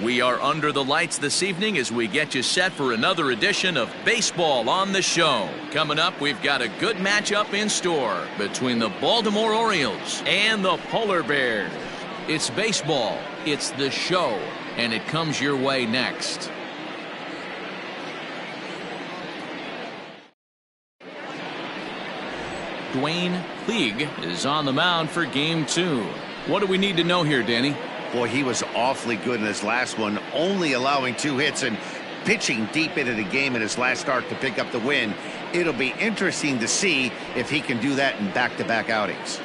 We are under the lights this evening as we get you set for another edition of Baseball on the Show. Coming up, we've got a good matchup in store between the Baltimore Orioles and the Polar Bears. It's baseball, it's the show, and it comes your way next. Dwayne Puig is on the mound for game 2. What do we need to know here, Danny? Boy, he was awfully good in his last one, only allowing 2 hits and pitching deep into the game in his last start to pick up the win. It'll be interesting to see if he can do that in back-to-back outings.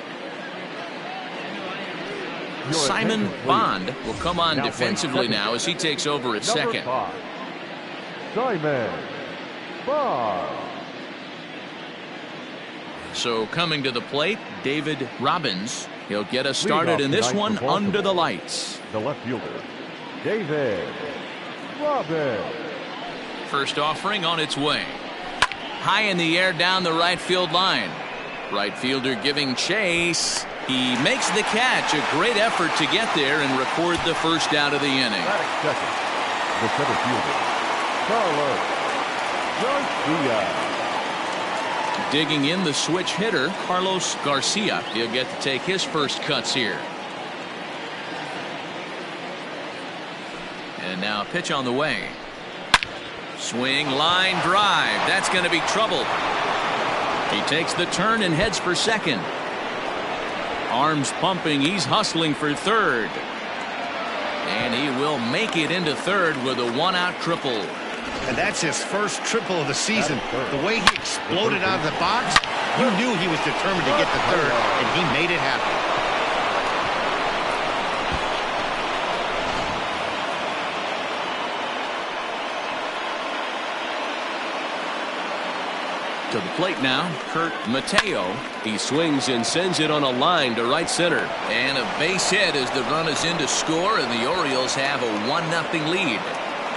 Simon Bond will come on defensively now as he takes over at second. Simon Bond. So coming to the plate, David Robbins. He'll get us started in this one under the lights. The left fielder, David Robbins. First offering on its way. High in the air down the right field line. Right fielder giving chase. He makes the catch. A great effort to get there and record the first out of the inning. Second, the center fielder, Carlos Garcia. Digging in the switch hitter, Carlos Garcia. He'll get to take his first cuts here. And now a pitch on the way. Swing, line, drive. That's going to be trouble. He takes the turn and heads for second. Arms pumping. He's hustling for third. And he will make it into third with a one-out triple. And that's his first triple of the season. The way he exploded out of the box, you knew he was determined to get the third, and he made it happen. To the plate now, Kurt Mateo. He swings and sends it on a line to right center. And a base hit as the run is in to score, and the Orioles have a 1-0 lead.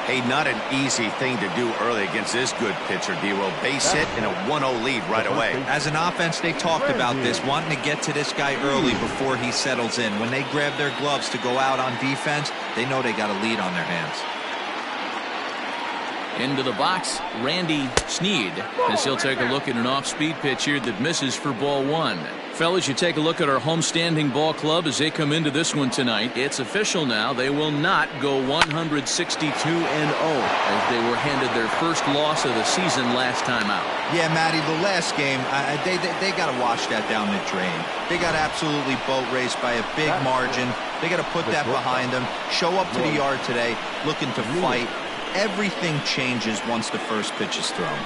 Hey, not an easy thing to do early against this good pitcher, D-Roll. Base hit and a 1-0 lead right away. As an offense, they talked about this, wanting to get to this guy early before he settles in. When they grab their gloves to go out on defense, they know they got a lead on their hands. Into the box, Randy Sneed, as he'll take a look at an off-speed pitch here that misses for ball 1. Fellas, you take a look at our homestanding ball club as they come into this one tonight. It's official now. They will not go 162-0 as they were handed their first loss of the season last time out. Yeah, Matty, the last game, they got to wash that down the drain. They got absolutely boat raced by a big margin. They got to put that behind them. Show up to the yard today looking to fight. Everything changes once the first pitch is thrown.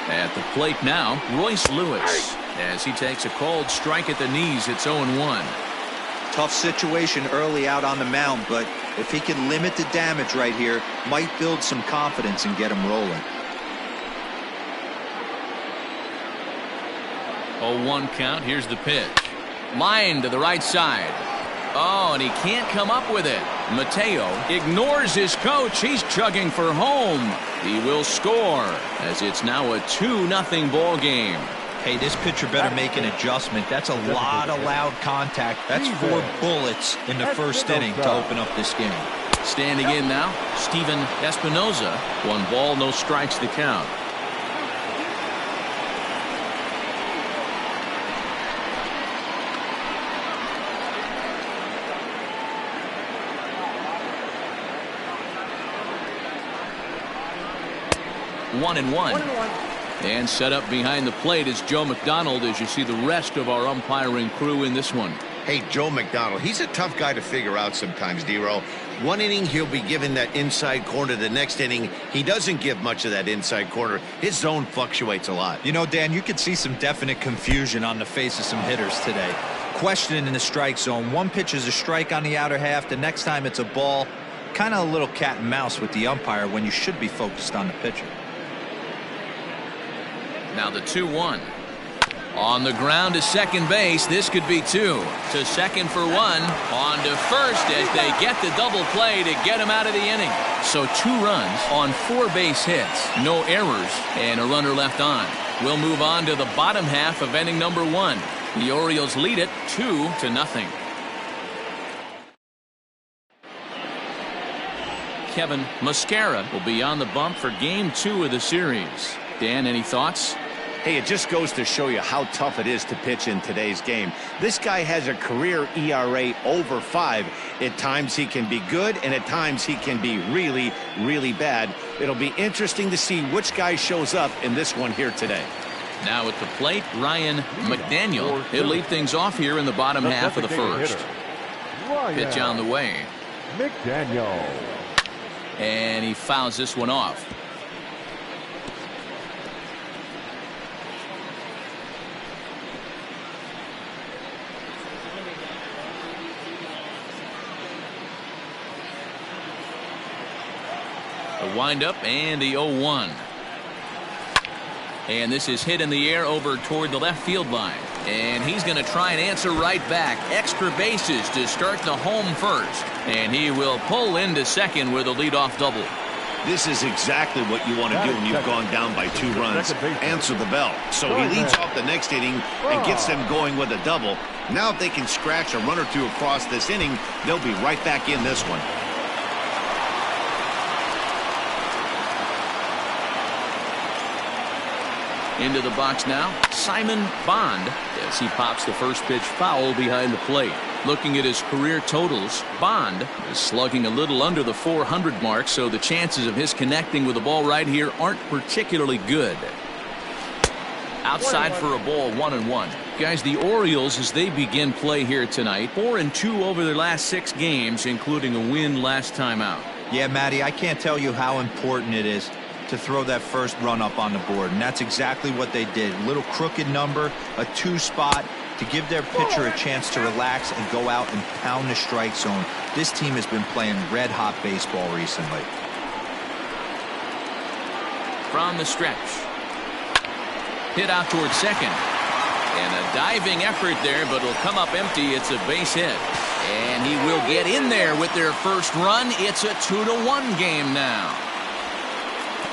At the plate now, Royce Lewis, as he takes a cold strike at the knees. It's 0-1. Tough situation early out on the mound, but if he can limit the damage right here, might build some confidence and get him rolling. 0-1 count. Here's the pitch. Line to the right side. Oh, and he can't come up with it. Mateo ignores his coach. He's chugging for home. He will score as it's now a 2-0 ball game. Hey, this pitcher better make an adjustment. That's a lot of loud contact. That's 4 bullets in the first inning to open up this game. Standing in now, Steven Espinoza. 1 ball, no strikes to count. One and one. And set up behind the plate is Joe McDonald as you see the rest of our umpiring crew in this one. Hey, Joe McDonald, he's a tough guy to figure out sometimes, D-Roll. One inning, he'll be given that inside corner. The next inning, he doesn't give much of that inside corner. His zone fluctuates a lot. You know, Dan, you could see some definite confusion on the face of some hitters today. Questioning in the strike zone. One pitch is a strike on the outer half. The next time it's a ball. Kind of a little cat and mouse with the umpire when you should be focused on the pitcher. Now the 2-1. On the ground to second base. This could be 2. To second for 1. On to first as they get the double play to get him out of the inning. So 2 runs on 4 base hits. No errors and a runner left on. We'll move on to the bottom half of inning number 1. The Orioles lead it 2-0. Kevin Mascara will be on the bump for game 2 of the series. Dan, any thoughts? Hey, it just goes to show you how tough it is to pitch in today's game. This guy has a career ERA over 5. At times he can be good, and at times he can be really, really bad. It'll be interesting to see which guy shows up in this one here today. Now at the plate, Ryan McDaniel. He'll lead things off here in the bottom half of the first. Pitch on the way. McDaniel. And he fouls this one off. The windup and the 0-1. And this is hit in the air over toward the left field line. And he's going to try and answer right back. Extra bases to start the home first. And he will pull into second with a leadoff double. This is exactly what you want to do when you've gone down by 2 runs. Answer the bell. So he leads off the next inning and gets them going with a double. Now if they can scratch a run or two across this inning, they'll be right back in this one. Into the box now, Simon Bond, as he pops the first pitch foul behind the plate. Looking at his career totals, Bond is slugging a little under the 400 mark, so the chances of his connecting with the ball right here aren't particularly good. Outside for a ball, 1-1. Guys, the Orioles, as they begin play here tonight, 4-2 over their last 6 games, including a win last time out. Yeah, Matty, I can't tell you how important it is to throw that first run up on the board, and that's exactly what they did. A little crooked number, a 2 spot to give their pitcher a chance to relax and go out and pound the strike zone. This team has been playing red hot baseball recently. From the stretch, hit out towards second, and a diving effort there, but it'll come up empty. It's a base hit, and he will get in there with their first run. It's a 2-1 game now.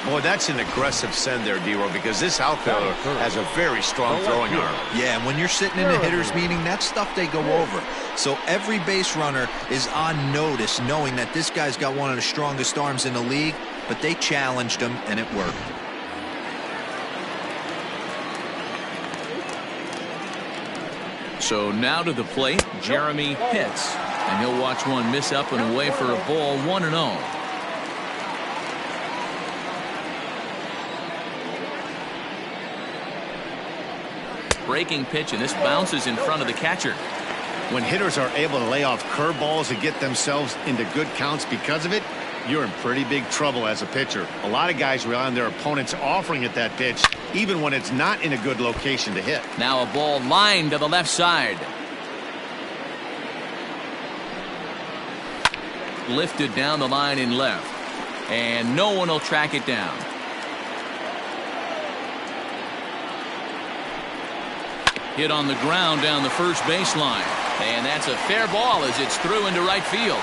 Boy, that's an aggressive send there, D-Row, because this outfielder has a very strong throwing arm. Yeah, and when you're sitting in a hitter's meeting, that's stuff they go over. So every base runner is on notice, knowing that this guy's got one of the strongest arms in the league, but they challenged him, and it worked. So now to the plate, Jeremy Pitts, and he'll watch one miss up and away for a ball, 1-0. Breaking pitch, and this bounces in front of the catcher. When hitters are able to lay off curveballs and get themselves into good counts because of it, you're in pretty big trouble as a pitcher. A lot of guys rely on their opponents offering at that pitch, even when it's not in a good location to hit. Now a ball lined to the left side. Lifted down the line in left, and no one will track it down. Hit on the ground down the first baseline, and that's a fair ball as it's through into right field.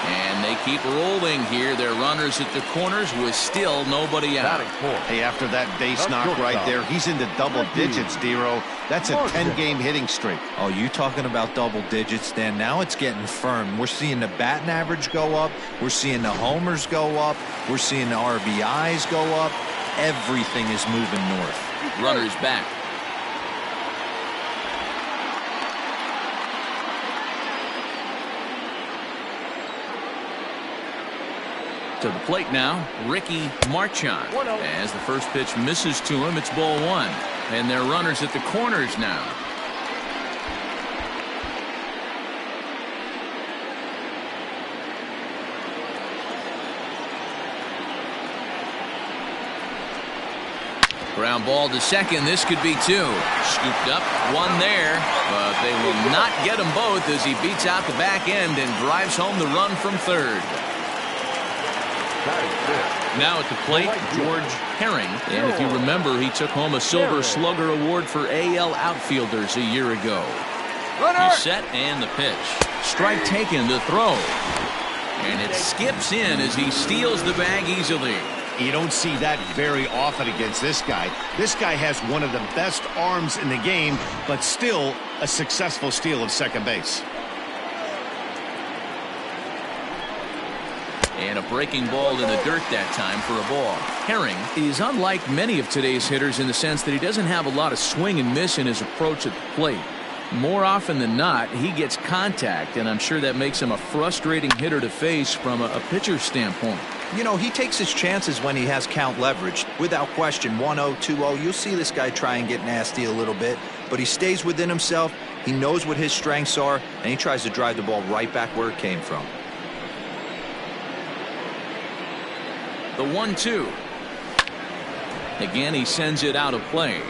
And they keep rolling here. Their runners at the corners with still nobody out. Hey, after that base knock right there, he's into double digits, D-Row. That's a 10-game hitting streak. Oh, you talking about double digits, Dan? Now it's getting firm. We're seeing the batting average go up. We're seeing the homers go up. We're seeing the RBIs go up. Everything is moving north. Runners back. To the plate now, Ricky Marchand. As the first pitch misses to him, it's ball 1. And they're runners at the corners now. Ground ball to second. This could be 2. Scooped up, 1 there, but they will not get them both as he beats out the back end and drives home the run from third. Now at the plate, George Herring. And if you remember, he took home a Silver Slugger Award for AL outfielders a year ago. He's set and the pitch. Strike taken, the throw. And it skips in as he steals the bag easily. You don't see that very often against this guy. This guy has one of the best arms in the game, but still a successful steal of second base. And a breaking ball in the dirt that time for a ball. Herring is unlike many of today's hitters in the sense that he doesn't have a lot of swing and miss in his approach at the plate. More often than not, he gets contact, and I'm sure that makes him a frustrating hitter to face from a pitcher's standpoint. You know, he takes his chances when he has count leverage. Without question, 1-0, 2-0, you'll see this guy try and get nasty a little bit, but he stays within himself. He knows what his strengths are, and he tries to drive the ball right back where it came from. The 1-2. Again, he sends it out of play.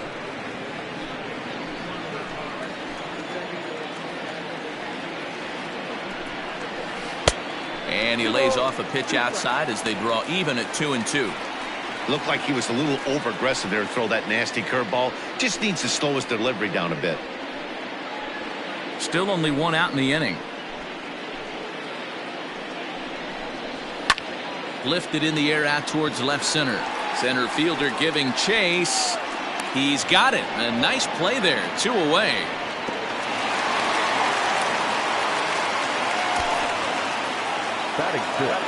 And he lays off a pitch outside as they draw even at 2-2. Looked like he was a little over-aggressive there to throw that nasty curveball. Just needs to slow his delivery down a bit. Still only one out in the inning. Lifted in the air out towards left center. Center fielder giving chase. He's got it. A nice play there. 2 away. Batting fifth,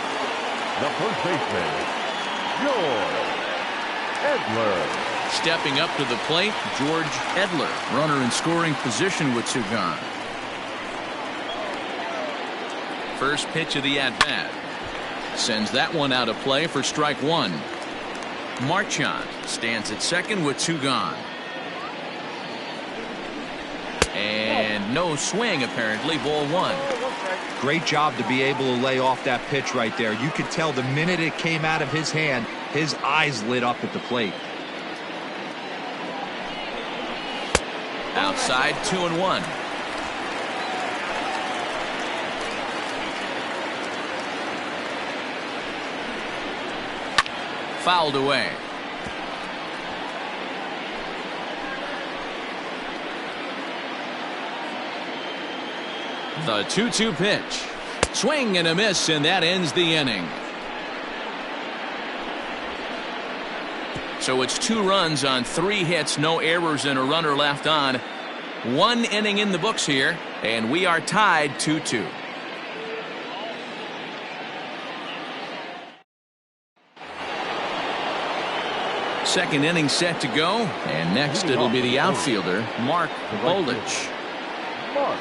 the first baseman, George Edler. Stepping up to the plate, George Edler, runner in scoring position with 2 gone. First pitch of the at-bat. Sends that one out of play for strike 1. Marchand stands at second with 2 gone. And no swing apparently, ball 1. Great job to be able to lay off that pitch right there. You could tell the minute it came out of his hand, his eyes lit up at the plate. Outside, 2-1. Fouled away. The 2-2 pitch. Swing and a miss, and that ends the inning. So it's 2 runs on 3 hits, no errors, and a runner left on. 1 inning in the books here, and we are tied 2-2. Second inning set to go, and next it'll be the outfielder, Mark Bolich. Mark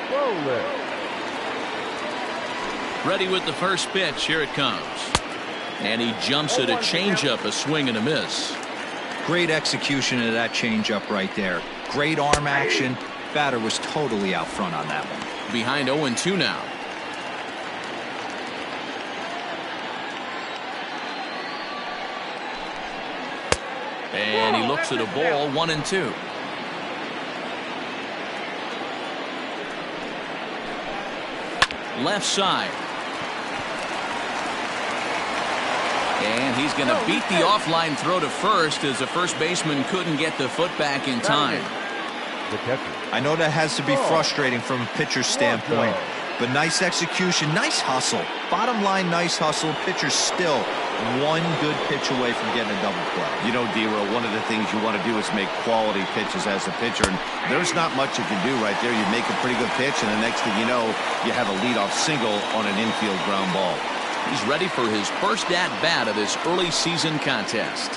Bolich. Ready with the first pitch. Here it comes. And he jumps at a changeup, a swing and a miss. Great execution of that changeup right there. Great arm action. Batter was totally out front on that one. Behind 0-2 now. And he looks at a ball, 1-2. Left side. And he's going to beat the offline throw to first as the first baseman couldn't get the foot back in time. The catcher. I know that has to be frustrating from a pitcher's standpoint, but nice execution, nice hustle. Bottom line, nice hustle. Pitcher's still 1 good pitch away from getting a double play. You know, D-Row, one of the things you want to do is make quality pitches as a pitcher, and there's not much you can do right there. You make a pretty good pitch, and the next thing you know, you have a leadoff single on an infield ground ball. He's ready for his first at-bat of this early season contest.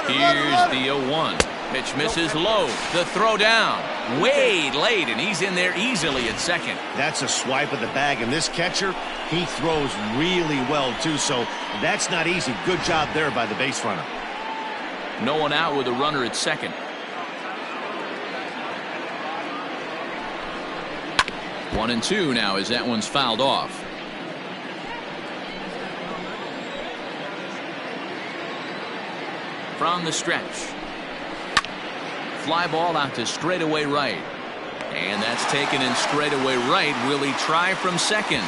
Here's the 0-1. Pitch misses low. The throw down. Way late, and he's in there easily at second. That's a swipe of the bag, and this catcher, he throws really well, too, so that's not easy. Good job there by the base runner. No one out with a runner at second. 1-2 now as that one's fouled off. From the stretch. Fly ball out to straightaway right. And that's taken in straightaway right. Will he try from second?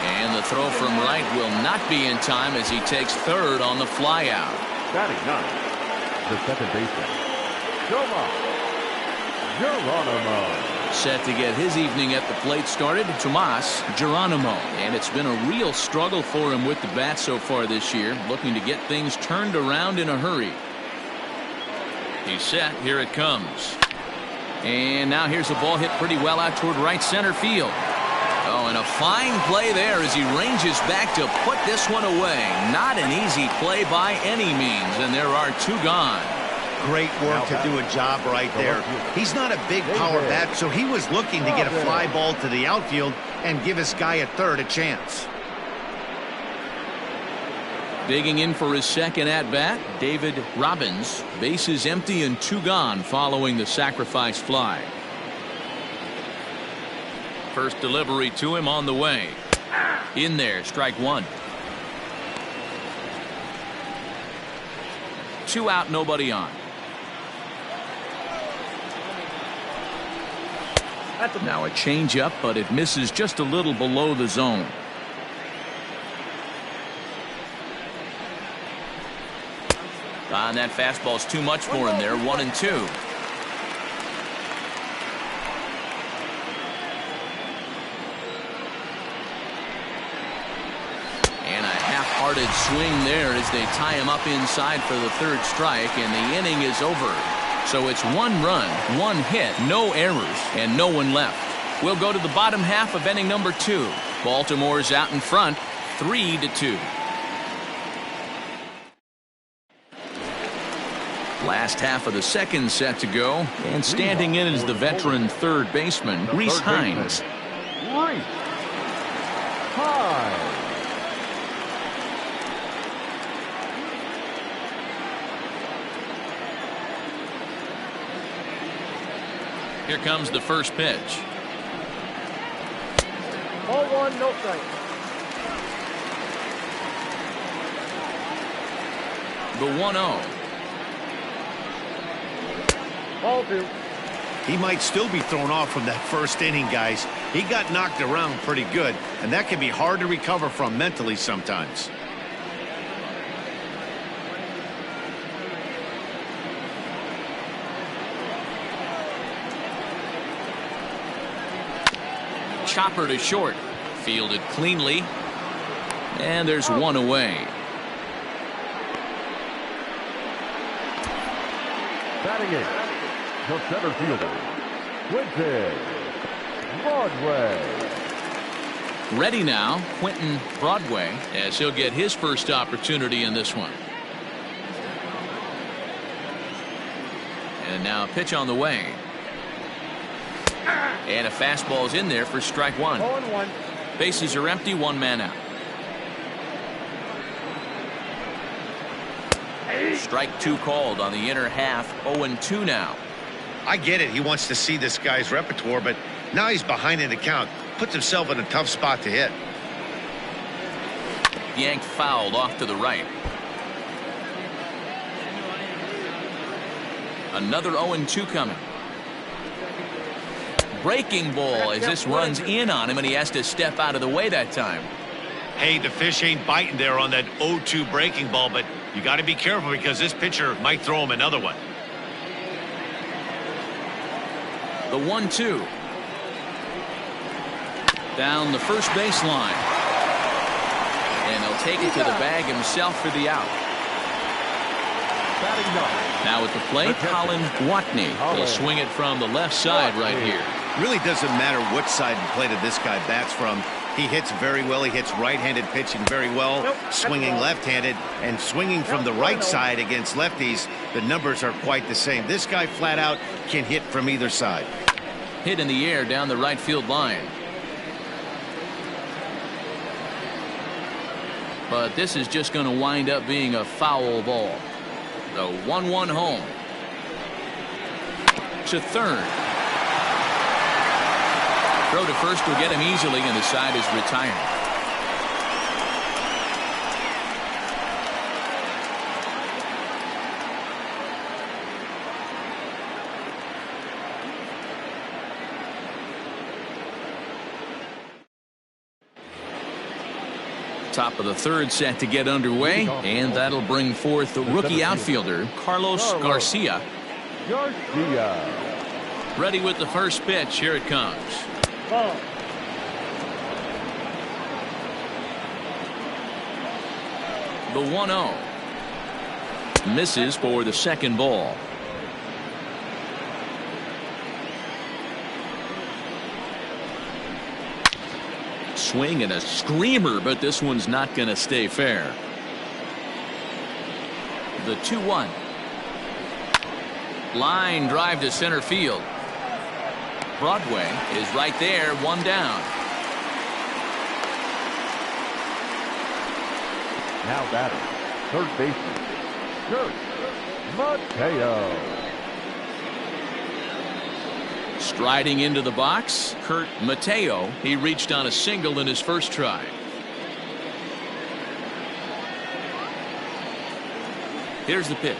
And the throw from right will not be in time as he takes third on the fly out. Batting ninth, the second baseman, Geronimo. Set to get his evening at the plate started, Tomas Geronimo. And it's been a real struggle for him with the bat so far this year, looking to get things turned around in a hurry. He's set. Here it comes. And now here's a ball hit pretty well out toward right center field. Oh, and a fine play there as he ranges back to put this one away. Not an easy play by any means, and there are 2 gone. Great work to do a job right there. He's not a big power bat, so he was looking to get a fly ball to the outfield and give his guy at third a chance. Digging in for his second at-bat, David Robbins. Bases empty and 2 gone following the sacrifice fly. First delivery to him on the way. In there, strike 1. 2 out, nobody on. Now a changeup, but it misses just a little below the zone. And that fastball's too much for him there. 1-2. And a half-hearted swing there as they tie him up inside for the 3rd strike, and the inning is over. So it's 1 run, 1 hit, no errors, and no one left. We'll go to the bottom half of inning number 2. Baltimore's out in front, 3-2. Last half of the second set to go, and standing in is the veteran third baseman, Reese Hines. Here comes the first pitch. Ball 1, no strike. The 1-0. Ball 2. He might still be thrown off from that first inning, guys. He got knocked around pretty good, and that can be hard to recover from mentally sometimes. Chopper to short. Fielded cleanly. And there's 1 away. Batting it, the center fielder, Quentin Broadway. Ready now, Quentin Broadway, as he'll get his first opportunity in this one. And now a pitch on the way. And a fastball's in there for strike 1. 0-1. Bases are empty, 1 man out. Strike 2 called on the inner half. 0-2 now. I get it. He wants to see this guy's repertoire, but now he's behind in the count. Puts himself in a tough spot to hit. Yanked fouled off to the right. Another 0-2 coming. Breaking ball as this runs in on him, and he has to step out of the way that time. Hey, the fish ain't biting there on that 0-2 breaking ball, but you got to be careful because this pitcher might throw him another one. The 1-2. Down the first baseline. And he'll take it to the bag himself for the out. Now at the plate, Colin Watney. He'll swing it from the left side right here. Really doesn't matter what side of the plate this guy bats from. He hits very well. He hits right-handed pitching very well, swinging left-handed, and swinging from the right side against lefties. The numbers are quite the same. This guy flat out can hit from either side. Hit in the air down the right field line. But this is just going to wind up being a foul ball. The 1-1 home. To third. Throw to first will get him easily, and the side is retired. Top of the third set to get underway, and that'll bring forth the rookie outfielder Carlos Garcia. Ready with the first pitch. Here it comes. Ball. The 1-0. Misses for the second ball. Swing and a screamer, but this one's not going to stay fair. The 2-1. Line drive to center field. Broadway is right there, one down. Now batting, third baseman, Kurt Mateo. Striding into the box, Kurt Mateo. He reached on a single in his first try. Here's the pitch.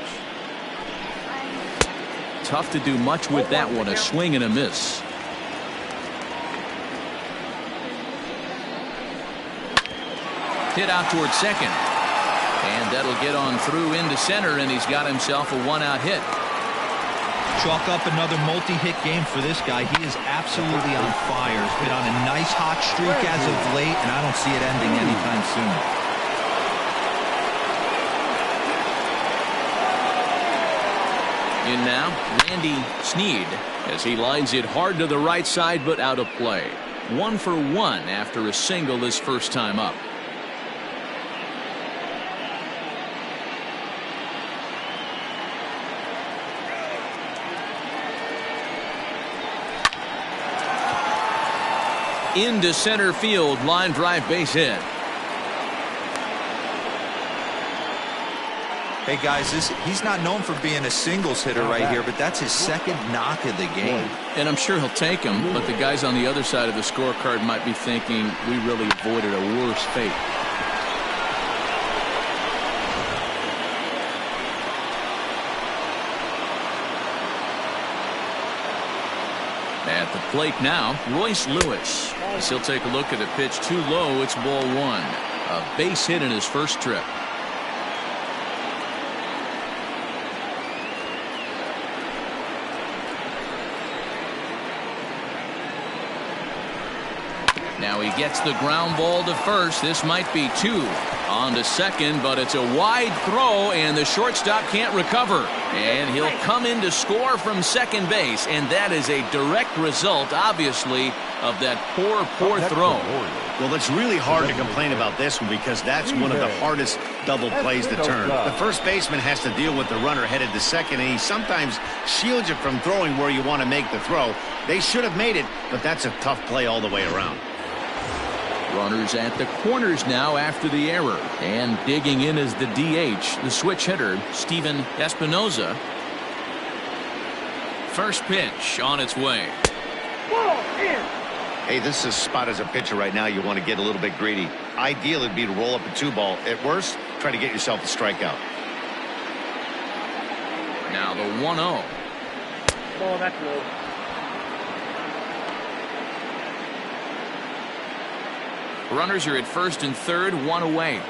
Tough to do much with that one. A swing and a miss. Hit out towards second. And that'll get on through into center, and he's got himself a one-out hit. Chalk up another multi-hit game for this guy. He is absolutely on fire. He's been on a nice hot streak as of late, and I don't see it ending anytime soon. In now, Randy Sneed, as he lines it hard to the right side, but out of play. 1 for 1 after a single his first time up. Into center field, line drive, base hit. Hey guys, he's not known for being a singles hitter right here, but that's his second knock of the game. And I'm sure he'll take him, but the guys on the other side of the scorecard might be thinking we really avoided a worse fate. At the plate now, Royce Lewis. As he'll take a look at a pitch too low, it's ball 1. A base hit in his first trip. Now he gets the ground ball to first. This might be 2. On to second, but it's a wide throw, and the shortstop can't recover. And he'll come in to score from second base, and that is a direct result, obviously, of that poor throw. Well, it's really hard to complain about this one because that's one of the hardest double plays to turn. The first baseman has to deal with the runner headed to second, and he sometimes shields you from throwing where you want to make the throw. They should have made it, but that's a tough play all the way around. Runners at the corners now after the error, and digging in is the DH, the switch hitter, Steven Espinoza. First pitch on its way. Ball in. Hey, this is a spot as a pitcher right now you want to get a little bit greedy. Ideal would be to roll up a 2-ball. At worst, try to get yourself a strikeout. Now the 1-0. Ball, that's low. Runners are at first and third, 1 away.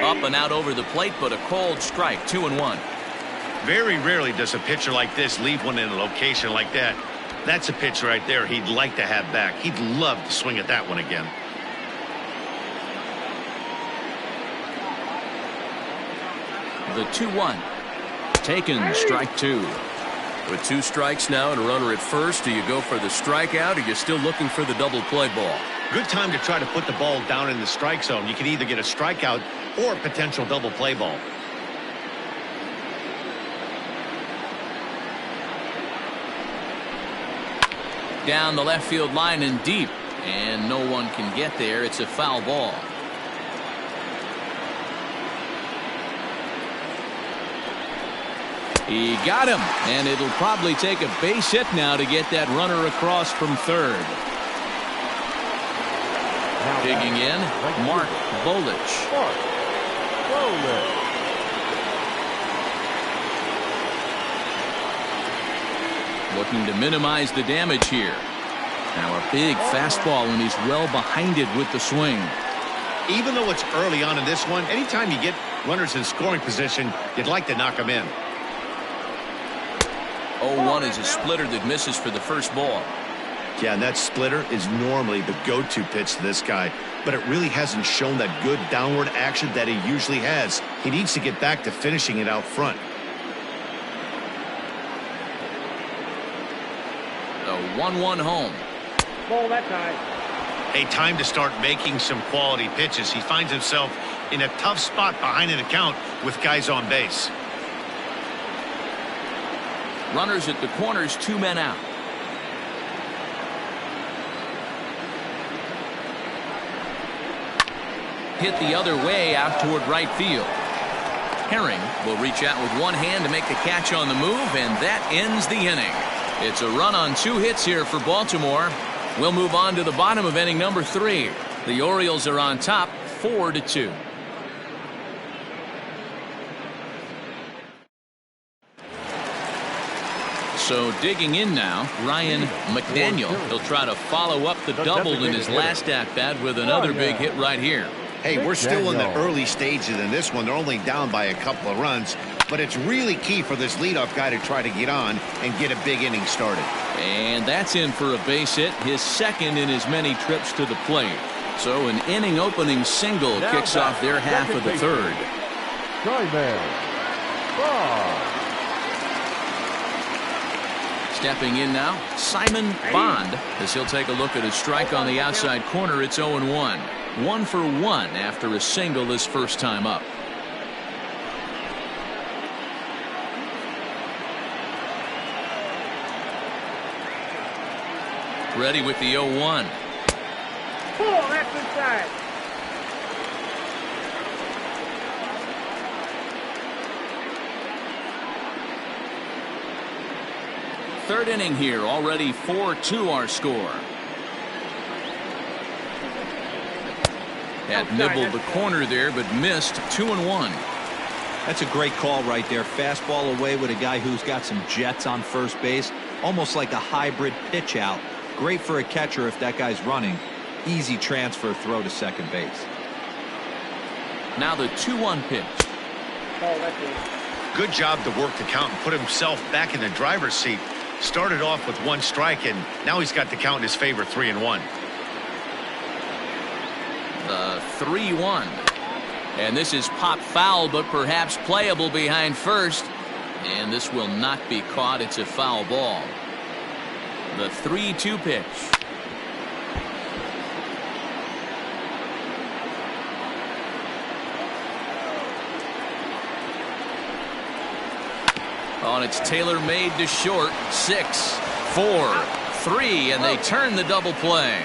Up and out over the plate, but a cold strike, 2-1. Very rarely does a pitcher like this leave one in a location like that. That's a pitch right there he'd like to have back. He'd love to swing at that one again. The 2-1. Taken, strike 2. With 2 strikes now and a runner at first, do you go for the strikeout or are you still looking for the double play ball? Good time to try to put the ball down in the strike zone. You can either get a strikeout or a potential double play ball. Down the left field line and deep, and no one can get there. It's a foul ball. He got him, and it'll probably take a base hit now to get that runner across from third. Digging in, Mark Bolich. Looking to minimize the damage here. Now a big fastball, and he's well behind it with the swing. Even though it's early on in this one, anytime you get runners in scoring position, you'd like to knock them in. 0-1 is a splitter that misses for the first ball. Yeah, and that splitter is normally the go-to pitch to this guy, but it really hasn't shown that good downward action that he usually has. He needs to get back to finishing it out front. The 1-1 home. Ball that time. A time to start making some quality pitches. He finds himself in a tough spot behind an account with guys on base. Runners at the corners, 2 men out. Hit the other way out toward right field. Herring will reach out with one hand to make the catch on the move, and that ends the inning. It's a run on 2 hits here for Baltimore. We'll move on to the bottom of inning number 3. The Orioles are on top 4-2. So digging in now, Ryan McDaniel. He'll try to follow up the double in his last at-bat with another big hit right here. Hey, we're still in the early stages in this one. They're only down by a couple of runs, but it's really key for this leadoff guy to try to get on and get a big inning started. And that's in for a base hit, his second in as many trips to the plate. So an inning opening single kicks off their half of the third. Stepping in now, Simon Bond, as he'll take a look at a strike on the outside corner. It's 0-1. 1 for 1 after a single his first time up. Ready with the 0-1. Ball, that's inside. Third inning here, already 4-2 our score. Had nibbled the corner there, but missed. 2-1. That's a great call right there. Fastball away with a guy who's got some jets on first base. Almost like a hybrid pitch out. Great for a catcher if that guy's running. Easy transfer throw to second base. Now the 2-1 pitch. Ball, that's it. Good job to work the count and put himself back in the driver's seat. Started off with 1 strike, and now he's got the count in his favor, 3-1. The 3-1. And this is pop foul, but perhaps playable behind first. And this will not be caught. It's a foul ball. The 3-2 pitch. Oh, and it's tailor-made to short. 6, 4, 3, and they turn the double play.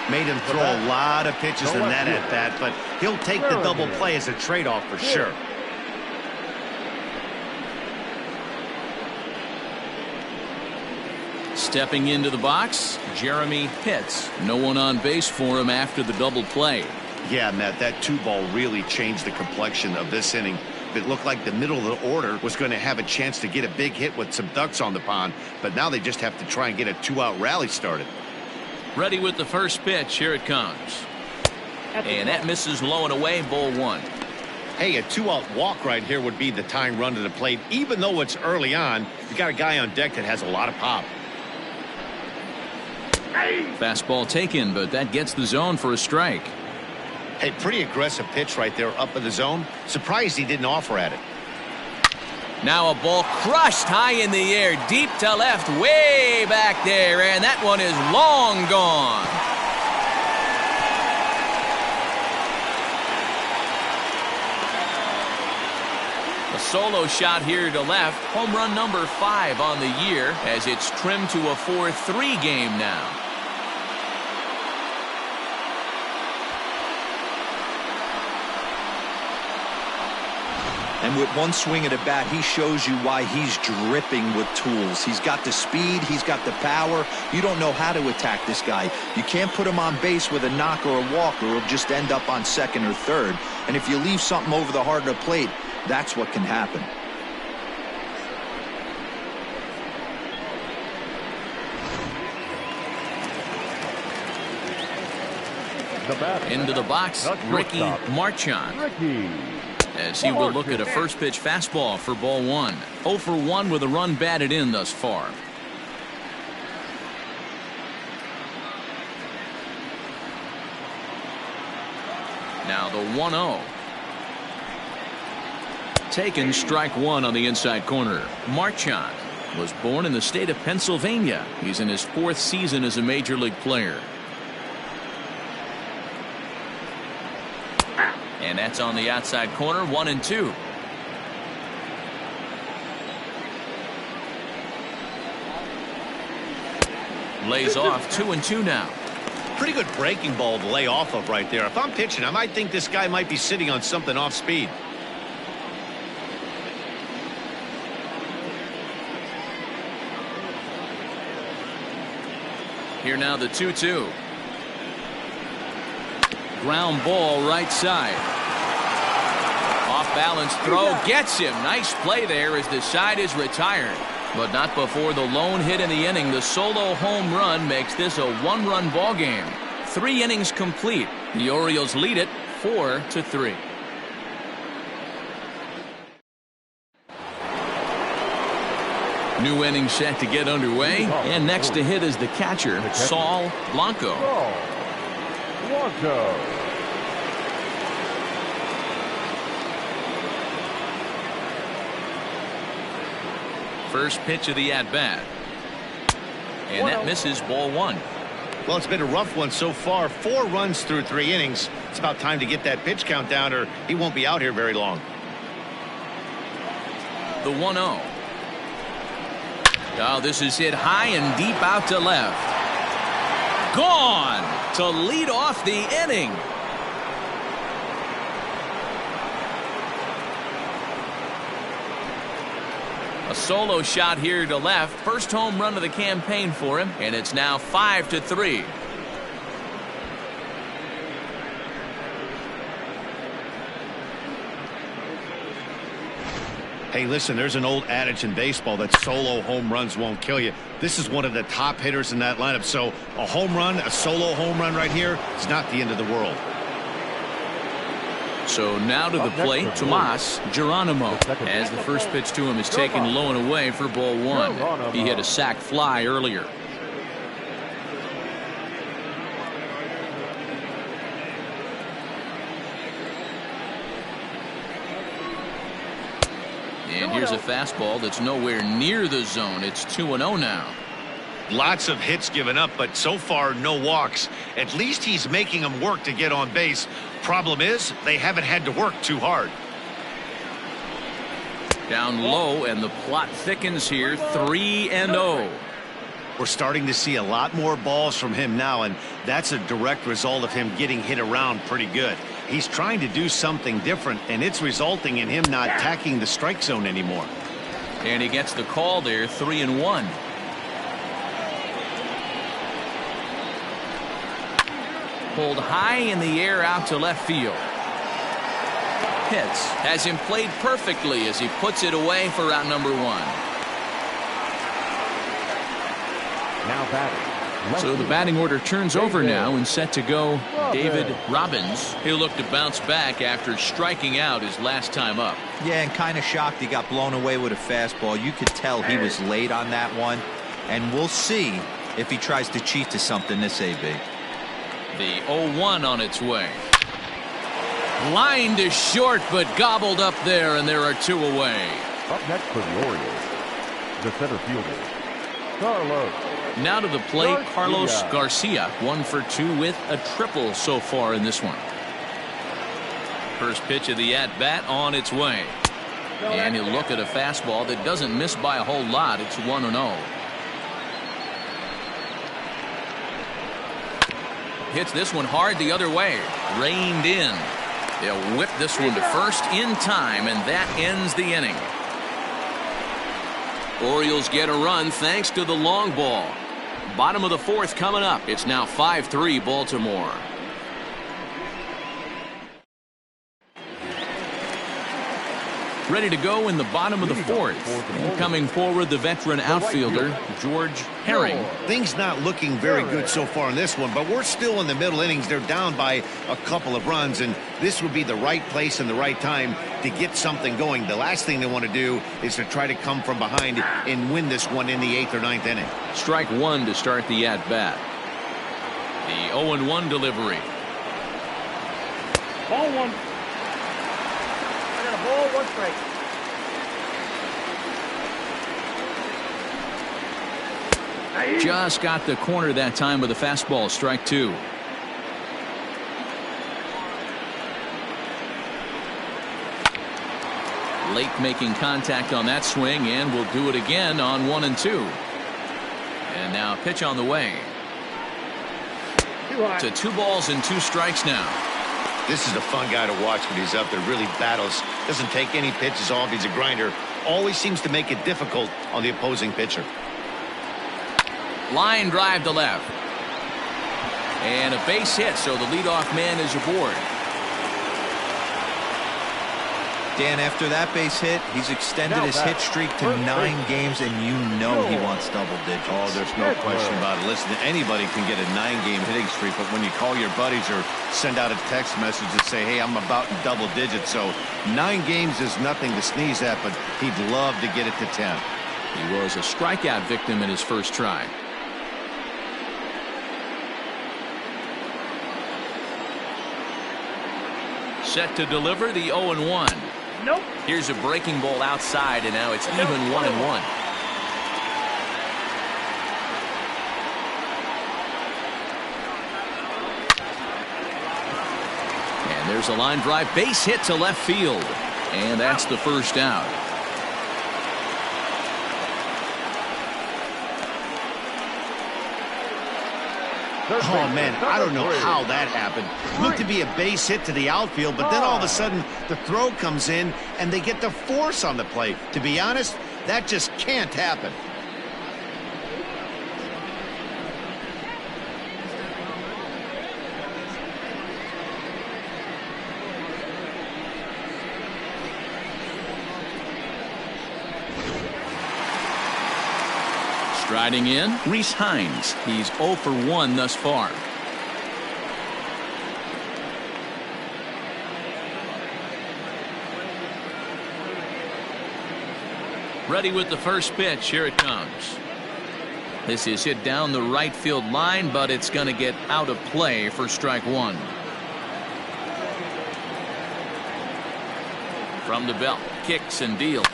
Made him throw a lot of pitches in that at-bat, but he'll take the double play as a trade-off for sure. Stepping into the box, Jeremy Pitts. No one on base for him after the double play. Yeah, Matt, that 2-ball really changed the complexion of this inning. It looked like the middle of the order was going to have a chance to get a big hit with some ducks on the pond, but now they just have to try and get a 2-out rally started. Ready with the first pitch. Here it comes. And that misses low and away. Ball 1. Hey, a 2-out walk right here would be the tying run to the plate. Even though it's early on, you got a guy on deck that has a lot of pop. Fastball taken, but that gets the zone for a strike. Hey, pretty aggressive pitch right there up in the zone. Surprised he didn't offer at it. Now a ball crushed high in the air, deep to left, way back there, and that one is long gone. A solo shot here to left, home run number 5 on the year, as it's trimmed to a 4-3 game now. And with one swing at a bat, he shows you why he's dripping with tools. He's got the speed. He's got the power. You don't know how to attack this guy. You can't put him on base with a knock or a walk, or he'll just end up on second or third. And if you leave something over the heart of the plate, that's what can happen. The batter. Into the box, The Ricky shortstop, Marchand. Ricky. As he will look at a first pitch fastball for ball one. 0 for 1 with a run batted in thus far. Now the 1-0. Taken strike one on the inside corner. Marchand was born in the state of Pennsylvania. He's in his 4th season as a major league player. And that's on the outside corner. 1-2. Lays off. 2-2 now. Pretty good breaking ball to lay off of right there. If I'm pitching, I might think this guy might be sitting on something off speed. Here now the 2-2. Ground ball right side. Off balance throw gets him. Nice play there as the side is retired. But not before the lone hit in the inning. The solo home run makes this a 1-run ball game. 3 innings complete. The Orioles lead it 4-3. New inning set to get underway. And next to hit is the catcher, Saul Blanco. Blanco. First pitch of the at-bat. And that misses, ball one. Well, it's been a rough one so far. 4 runs through 3 innings. It's about time to get that pitch count down or he won't be out here very long. The 1-0. Oh, this is hit high and deep out to left. Gone to lead off the inning. A solo shot here to left. First home run of the campaign for him, and it's now 5-3. Hey, listen, there's an old adage in baseball that solo home runs won't kill you. This is one of the top hitters in that lineup. So a home run, a solo home run right here, it's not the end of the world. So now to the plate, Tomas Geronimo, as the first pitch to him is taken low and away for ball one. He hit a sac fly earlier. And here's a fastball that's nowhere near the zone. It's 2-0 now. Lots of hits given up, but so far no walks. At least he's making them work to get on base. Problem is, they haven't had to work too hard. Down low, and the plot thickens here. 3-0. We're starting to see a lot more balls from him now, and that's a direct result of him getting hit around pretty good. He's trying to do something different, and it's resulting in him not attacking the strike zone anymore. And he gets the call there. 3-1. Pulled high in the air out to left field. Hits. Has him played perfectly as he puts it away for out number one. Now batting. So the batting order turns over now and set to go David Robbins. He'll look to bounce back after striking out his last time up. Yeah, and kind of shocked he got blown away with a fastball. You could tell he was late on that one. And we'll see if he tries to cheat to something this AB. The 0-1 on its way. Line to short, but gobbled up there, and there are 2 away. Up next for the Orioles, the center fielder, Carlos. Now to the plate, Carlos Garcia. 1 for 2 with a triple so far in this one. First pitch of the at-bat on its way. And he'll look at a fastball that doesn't miss by a whole lot. It's 1-0. Hits this one hard the other way. Reined in. They'll whip this one to first in time, and that ends the inning. Orioles get a run thanks to the long ball. Bottom of the 4th coming up. It's now 5-3 Baltimore. Ready to go in the bottom of the fourth. And coming forward, the veteran outfielder, George Herring. Things not looking very good so far in this one, but we're still in the middle innings. They're down by a couple of runs, and this would be the right place and the right time to get something going. The last thing they want to do is to try to come from behind and win this one in the 8th or 9th inning. Strike one to start the at-bat. The 0-1 delivery. Ball one. I got a ball, one strike. Just got the corner that time with a fastball. Strike two. Late making contact on that swing, and will do it again on 1 and 2. And now pitch on the way. To 2 balls and 2 strikes now. This is a fun guy to watch when he's up there. Really battles. Doesn't take any pitches off. He's a grinder. Always seems to make it difficult on the opposing pitcher. Line drive to left. And a base hit, so the leadoff man is aboard. Dan, after that base hit, he's extended his hit streak to 9 games, and you know he wants double digits. Oh, there's no question about it. Listen, anybody can get a 9-game hitting streak, but when you call your buddies or send out a text message and say, hey, I'm about in double digits, so 9 games is nothing to sneeze at, but he'd love to get it to 10. He was a strikeout victim in his first try. Set to deliver the 0-1. Nope. Here's a breaking ball outside, and now it's even 1-1. And there's a line drive, base hit to left field, and that's the first out. Oh, man, I don't know how that happened. Looked to be a base hit to the outfield, but then all of a sudden the throw comes in and they get the force on the play. To be honest, that just can't happen. Striding in, Reese Hines. He's 0 for 1 thus far. Ready with the first pitch. Here it comes. This is hit down the right field line, but it's going to get out of play for strike one. From the belt, kicks and deals.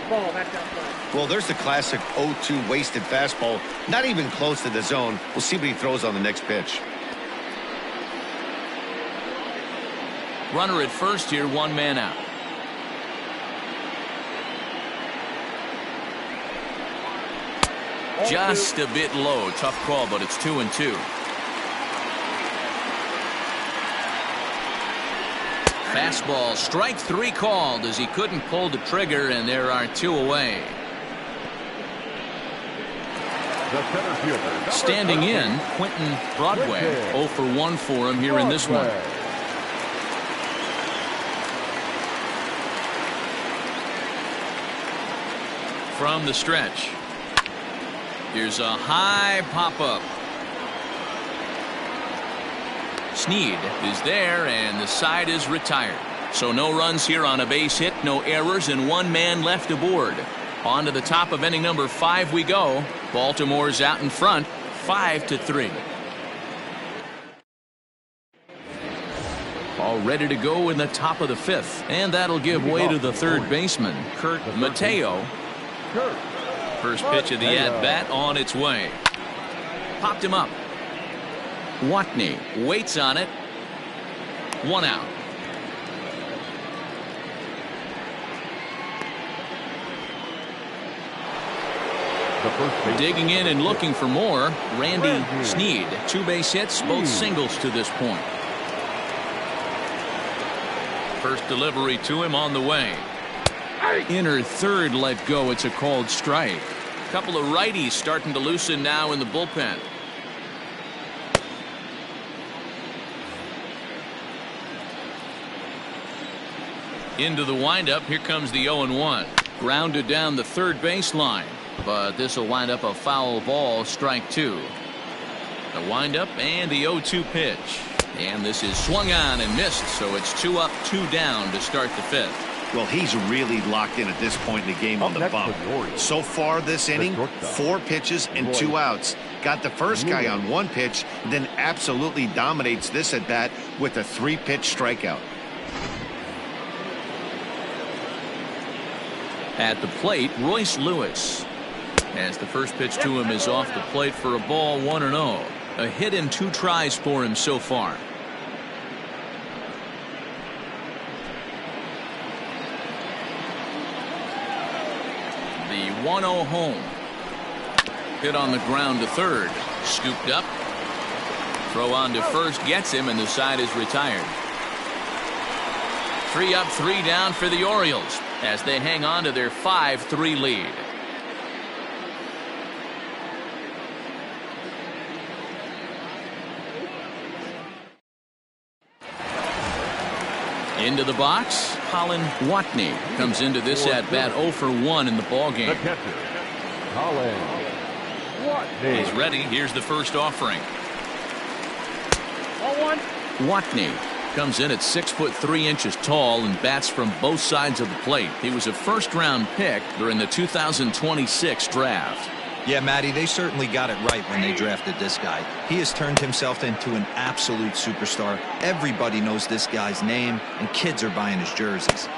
Ball, that's outside. Well, there's the classic 0-2 wasted fastball. Not even close to the zone. We'll see what he throws on the next pitch. Runner at first here, 1 man out. Just a bit low. Tough call, but it's 2-2. Fastball, strike 3 called as he couldn't pull the trigger, and there are 2 away. Standing in, Quentin Broadway. 0 for 1 for him here in this one. From the stretch. Here's a high pop-up. Sneed is there, and the side is retired. So no runs here on a base hit, no errors, and 1 man left aboard. On to the top of inning number 5 we go. Baltimore's out in front, 5-3. All ready to go in the top of the 5th, and that'll give way to the third baseman, Kurt Mateo. First pitch of the at-bat on its way. Popped him up. Watney waits on it. 1 out. Digging in and looking for more, Randy Sneed. 2 base hits, both singles to this point. First delivery to him on the way. Inner third let go. It's a called strike. Couple of righties starting to loosen now in the bullpen. Into the windup. Here comes the 0-1. Grounded down the third baseline, but this will wind up a foul ball, strike two. The windup and the 0-2 pitch. And this is swung on and missed, so it's 2 up, 2 down to start the fifth. Well, he's really locked in at this point in the game on the bump. So far this inning, 4 pitches and 2 outs. Got the first guy on 1 pitch, then absolutely dominates this at bat with a 3-pitch strikeout. At the plate, Royce Lewis. As the first pitch to him is off the plate for a ball, 1-0. A hit in 2 tries for him so far. The 1-0 home. Hit on the ground to third. Scooped up. Throw on to first gets him, and the side is retired. 3 up, 3 down for the Orioles as they hang on to their 5-3 lead. Into the box, Colin Watney comes into this at bat 0 for 1 in the ball game. The catcher, Colin Watney. He's ready. Here's the first offering. 0-1. Watney comes in at 6'3" tall and bats from both sides of the plate. He was a first-round pick during the 2026 draft. Yeah, Matty, they certainly got it right when they drafted this guy. He has turned himself into an absolute superstar. Everybody knows this guy's name, and kids are buying his jerseys.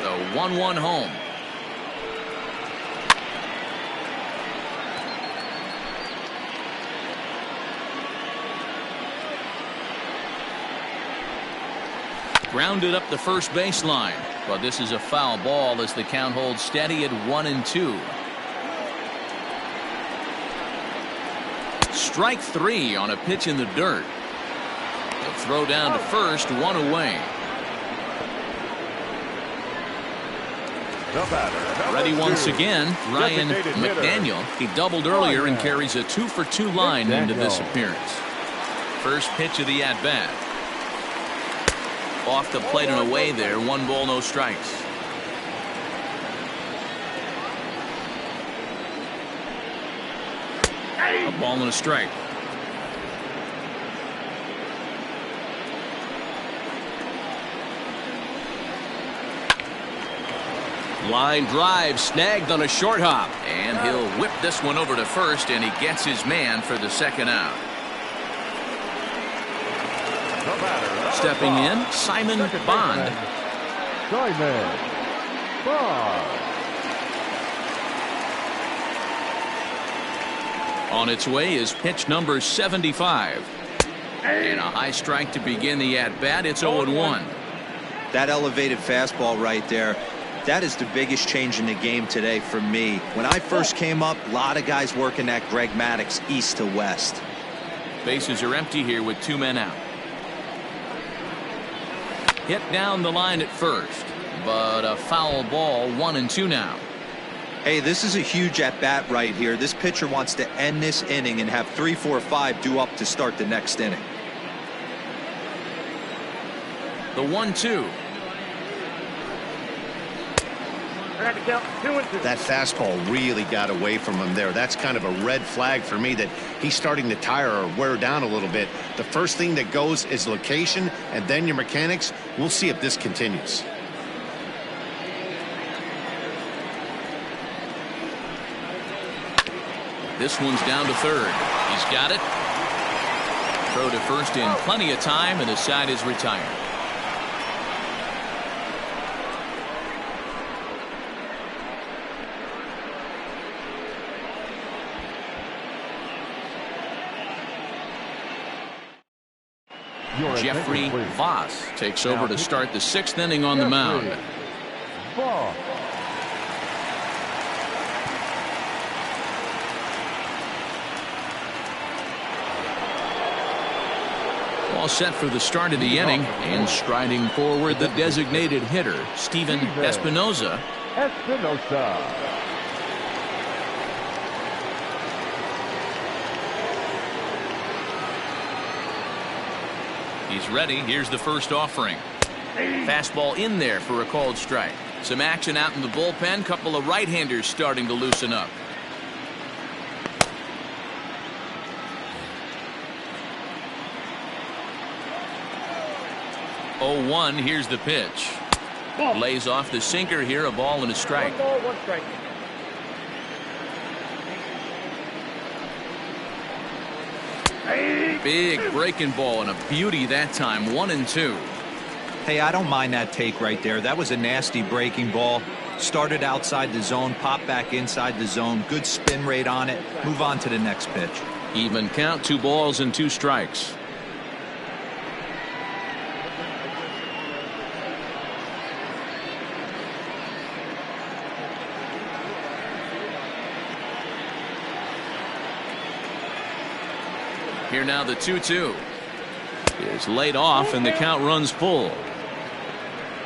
The 1-1 home. Grounded up the first baseline, but this is a foul ball as the count holds steady at 1-2. Strike 3 on a pitch in the dirt. The throw down to first, 1 away. The batter, Ready once two. again, Ryan Designated hitter. McDaniel. He doubled earlier and carries a 2-for-2 line into this appearance. First pitch of the at-bat. Off the plate and away there. 1 ball, no strikes. A ball and a strike. Line drive snagged on a short hop, and he'll whip this one over to first, and he gets his man for the second out. The batter, Stepping in, Simon second Bond. baseman, Simon Bond. On its way is pitch number 75. And a high strike to begin the at-bat. It's 0-1. That elevated fastball right there, that is the biggest change in the game today for me. When I first came up, a lot of guys working that Greg Maddux east to west. Bases are empty here with 2 men out. Hit down the line at first, but a foul ball, 1-2 now. Hey, this is a huge at-bat right here. This pitcher wants to end this inning and have 3, 4, 5 due up to start the next inning. The 1-2. I got to count 2-2. That fastball really got away from him there. That's kind of a red flag for me that he's starting to tire or wear down a little bit. The first thing that goes is location and then your mechanics. We'll see if this continues. This one's down to third. He's got it. Throw to first in plenty of time, and the side is retired. Jeffrey Voss takes over to start the 6th inning on the mound. Voss. All set for the start of the inning, and striding forward the designated hitter, Steven Espinoza. He's ready. Here's the first offering. Fastball in there for a called strike. Some action out in the bullpen. Couple of right-handers starting to loosen up. Oh, 1. Here's the pitch. Lays off the sinker here. A ball and a strike. 1 ball, 1 strike. Big breaking ball and a beauty that time. 1-2. Hey, I don't mind that take right there. That was a nasty breaking ball. Started outside the zone, popped back inside the zone. Good spin rate on it. Move on to the next pitch. Even count. 2 balls and 2 strikes. Here now the 2-2 is laid off and the count runs full.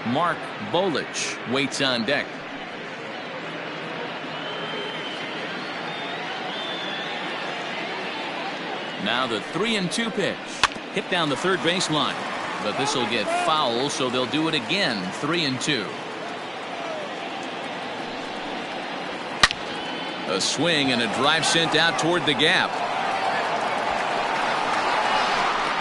Mark Bolich waits on deck. Now the 3-2 pitch hit down the third baseline, but this will get foul, so they'll do it again. 3-2. A swing and a drive sent out toward the gap.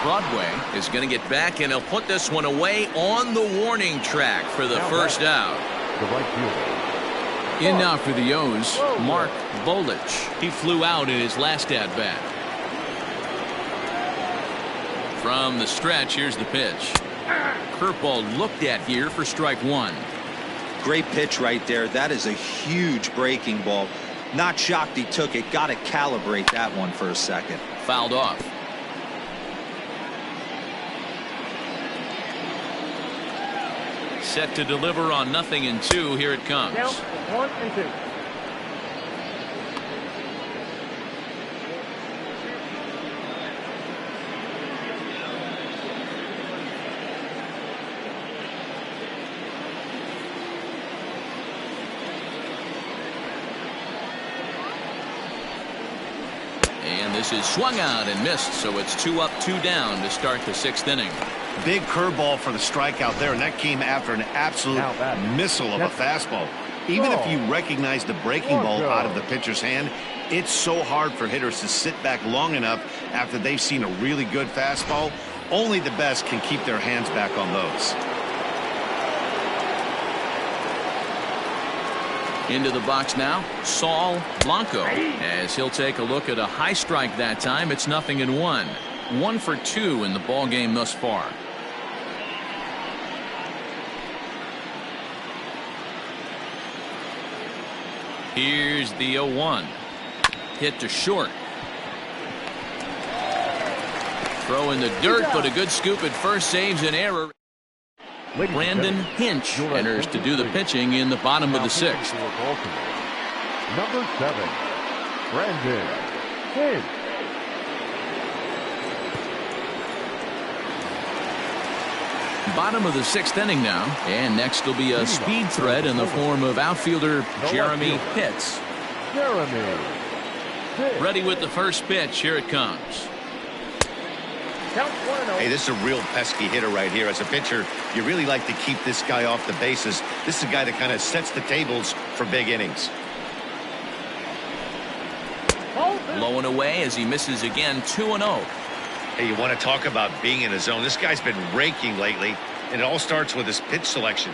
Broadway is going to get back, and he'll put this one away on the warning track for the first out. The right fielder. In now for the O's, Mark Bolich. He flew out in his last at-bat. From the stretch, here's the pitch. Curveball looked at here for strike 1. Great pitch right there. That is a huge breaking ball. Not shocked he took it. Got to calibrate that one for a second. Fouled off. Set to deliver on 0-2. Here it comes. Count 1-2. And this is swung out and missed, so it's 2 up, 2 down to start the 6th inning. Big curveball for the strikeout there, and that came after an absolute missile of a fastball. Even if you recognize the breaking ball out of the pitcher's hand, it's so hard for hitters to sit back long enough after they've seen a really good fastball. Only the best can keep their hands back on those. Into the box now, Saul Blanco, as he'll take a look at a high strike that time. It's 0-1. 1 for 2 in the ball game thus far. Here's the 0-1. Hit to short. Throw in the dirt, but a good scoop at first, saves an error. Brandon Hinch enters to do the pitching in the bottom of the 6th. Number 7, Brandon Hinch. Bottom of the 6th inning now, and next will be a speed threat in the form of outfielder Jeremy Pitts. Ready with the first pitch. Here it comes. Count 1-0. Hey, this is a real pesky hitter right here. As a pitcher, you really like to keep this guy off the bases. This is a guy that kind of sets the tables for big innings. Low and away as he misses again. 2-0. Hey, you want to talk about being in a zone. This guy's been raking lately, and it all starts with his pitch selection.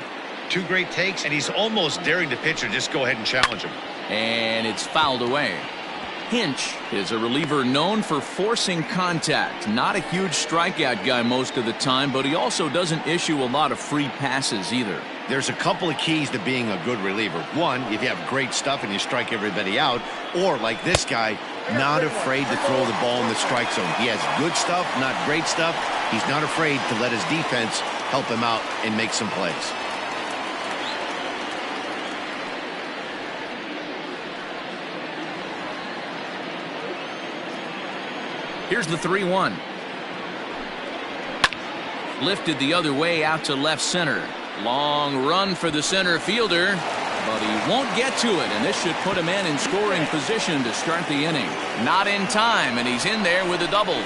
2 great takes, and he's almost daring the pitcher just go ahead and challenge him. And it's fouled away. Hinch is a reliever known for forcing contact. Not a huge strikeout guy most of the time, but he also doesn't issue a lot of free passes either. There's a couple of keys to being a good reliever. One, if you have great stuff and you strike everybody out, or like this guy, not afraid to throw the ball in the strike zone. He has good stuff, not great stuff. He's not afraid to let his defense help him out and make some plays. Here's the 3-1. Lifted the other way out to left center. Long run for the center fielder, but he won't get to it, and this should put a man in scoring position to start the inning. Not in time, and he's in there with a double.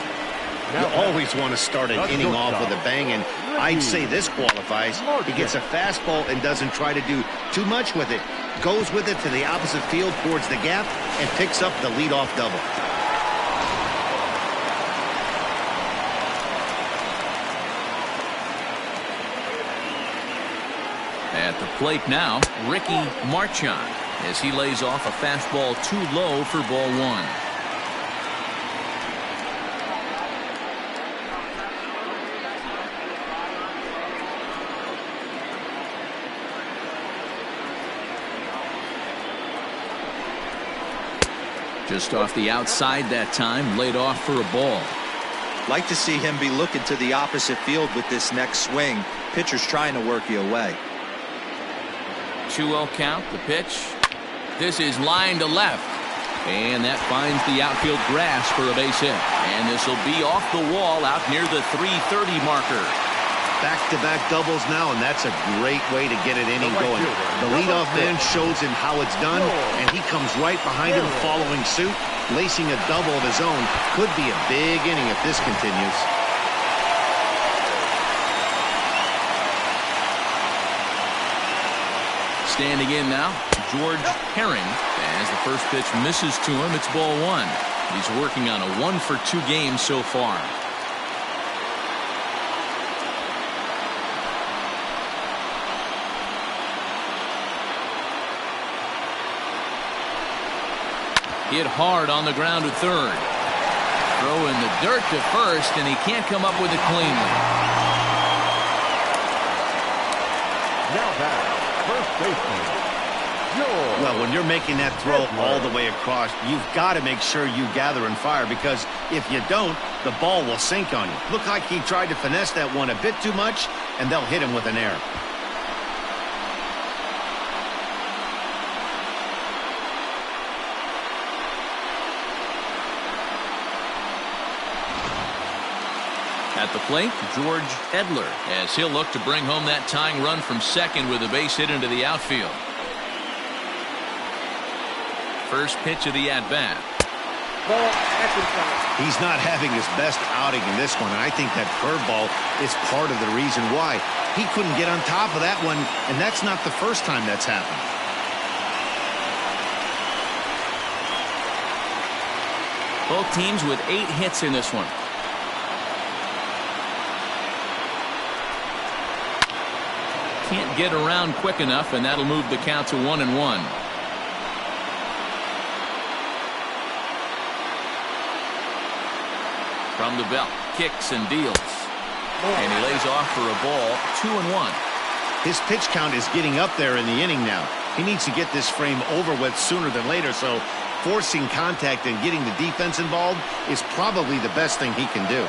You always want to start an inning off with a bang, and I'd say this qualifies. He gets a fastball and doesn't try to do too much with it. Goes with it to the opposite field towards the gap and picks up the leadoff double. At the plate now, Ricky Marchand, as he lays off a fastball too low for ball one. Just off the outside that time, laid off for a ball. Like to see him be looking to the opposite field with this next swing. Pitcher's trying to work you away. 2-0 count, the pitch. This is line to left. And that finds the outfield grass for a base hit. And this will be off the wall out near the 330 marker. Back-to-back doubles now, and that's a great way to get an inning going. The leadoff man shows him how it's done, and he comes right behind him following suit. Lacing a double of his own could be a big inning if this continues. Standing in now, George Herring. As the first pitch misses to him, it's ball one. He's working on a 1-for-2 game so far. Hit hard on the ground to third. Throw in the dirt to first, and he can't come up with it cleanly. Now back, first baseman, George. Well, when you're making that throw all the way across, you've got to make sure you gather and fire, because if you don't, the ball will sink on you. Looked like he tried to finesse that one a bit too much, and they'll hit him with an error. At the plate, George Edler, as he'll look to bring home that tying run from second with a base hit into the outfield. First pitch of the at-bat. He's not having his best outing in this one, and I think that curveball is part of the reason why. He couldn't get on top of that one, and that's not the first time that's happened. Both teams with 8 hits in this one. Can't get around quick enough, and that'll move the count to 1-1. From the belt, kicks and deals. And he lays off for a ball, 2-1. His pitch count is getting up there in the inning now. He needs to get this frame over with sooner than later, so forcing contact and getting the defense involved is probably the best thing he can do.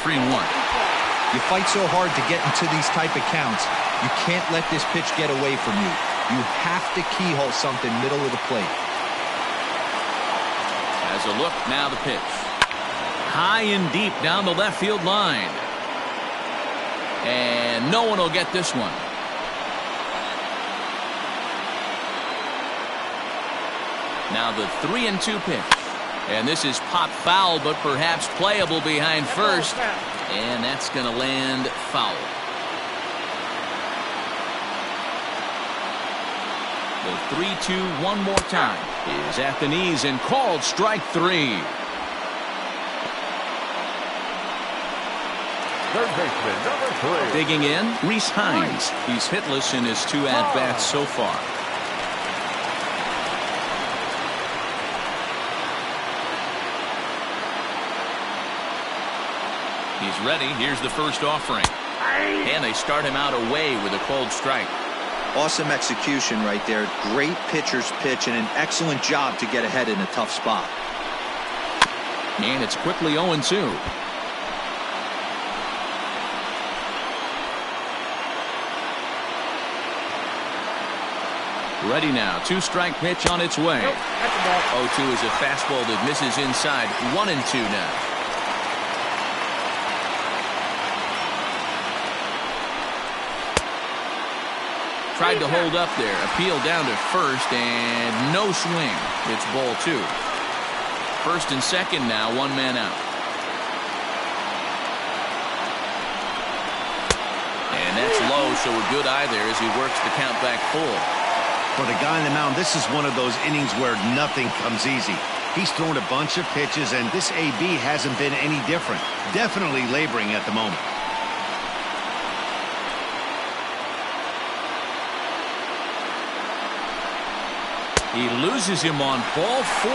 3-1. You fight so hard to get into these type of counts. You can't let this pitch get away from you. You have to keyhole something middle of the plate. As a look, now the pitch. High and deep down the left field line. And no one will get this one. Now the 3-2 pitch. And this is pop foul, but perhaps playable behind first. And that's going to land foul. The 3-2 one more time is at the knees and called strike 3. Third baseman, number 3. Digging in, Rhys Hines. He's hitless in his 2 at-bats so far. He's ready. Here's the first offering. And they start him out away with a cold strike. Awesome execution right there. Great pitcher's pitch and an excellent job to get ahead in a tough spot. And it's quickly 0-2. Ready now. 2-strike pitch on its way. Nope, that's a ball. 0-2 is a fastball that misses inside. 1-2 now. Tried to hold up there. Appeal down to first and no swing. It's ball 2. First and second now. 1 man out. And that's low, so a good eye there as he works the count back full. For the guy on the mound, this is one of those innings where nothing comes easy. He's thrown a bunch of pitches, and this AB hasn't been any different. Definitely laboring at the moment. He loses him on ball 4.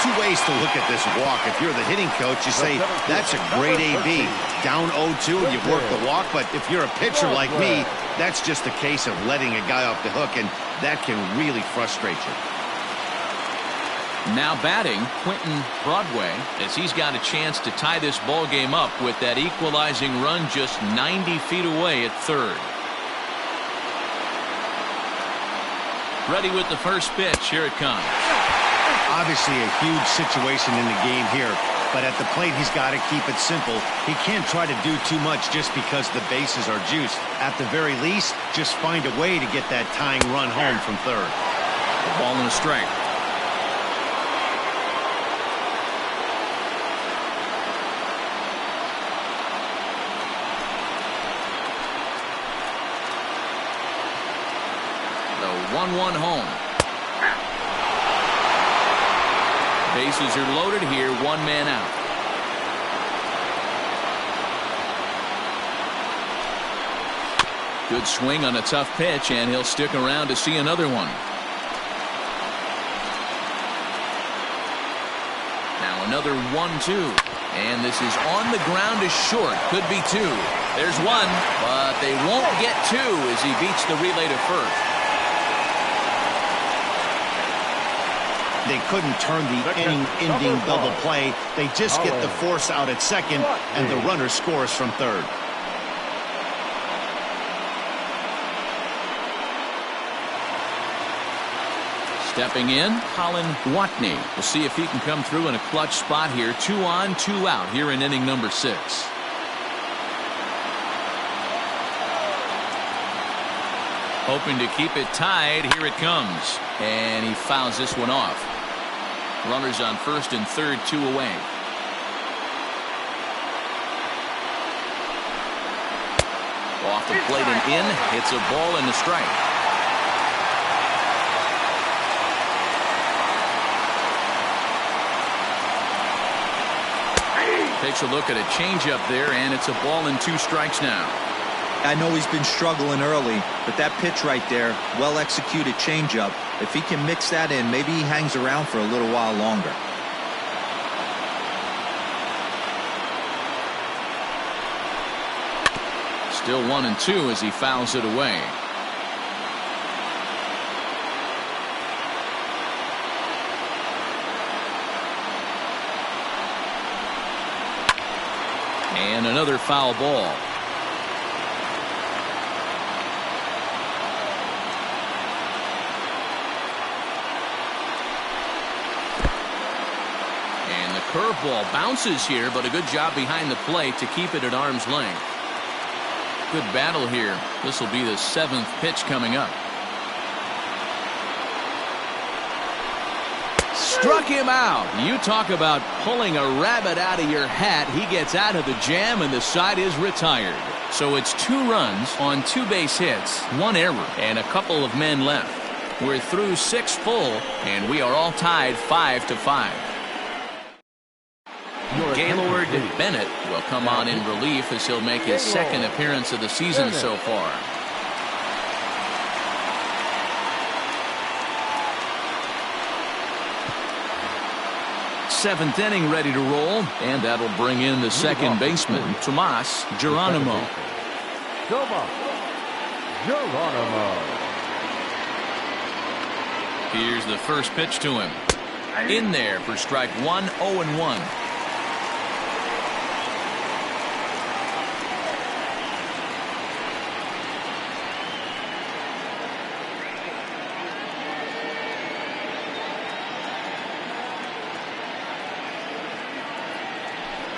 Two ways to look at this walk. If you're the hitting coach, you say, that's a great AB. Down 0-2 and you work the walk, but if you're a pitcher like me, that's just a case of letting a guy off the hook, and that can really frustrate you. Now batting, Quentin Broadway, as he's got a chance to tie this ball game up with that equalizing run just 90 feet away at third. Ready with the first pitch. Here it comes. Obviously a huge situation in the game here, but at the plate he's got to keep it simple. He can't try to do too much just because the bases are juiced. At the very least, just find a way to get that tying run home from third. Ball and a strike. The 1-1 home. Bases are loaded here. 1 man out. Good swing on a tough pitch, and he'll stick around to see another one. Now another 1-2. And this is on the ground is short. Could be 2. There's 1, but they won't get 2 as he beats the relay to first. They couldn't turn the inning-ending double play. They just get the force out at second, and the runner scores from third. Stepping in, Colin Watney. We'll see if he can come through in a clutch spot here. 2 on, 2 out here in inning number 6. Hoping to keep it tied. Here it comes. And he fouls this one off. Runners on first and third, 2 away. Off the plate and in. It's a ball and a strike. Takes a look at a changeup there, and it's a ball and 2 strikes now. I know he's been struggling early, but that pitch right there, well executed changeup. If he can mix that in, maybe he hangs around for a little while longer. Still 1-2 as he fouls it away. And another foul ball. And the curveball bounces here, but a good job behind the plate to keep it at arm's length. Good battle here. This will be the 7th pitch coming up. Struck him out. You talk about pulling a rabbit out of your hat. He gets out of the jam, and the side is retired. So it's 2 runs on 2 base hits, 1 error, and a couple of men left. We're through 6 full, and we are all tied 5-5. Gaylord Bennett will come on in relief as he'll make his 2nd appearance of the season so far. Seventh inning ready to roll, and that'll bring in the second baseman, Tomas Geronimo. Here's the first pitch to him. In there for strike 1, 0-1.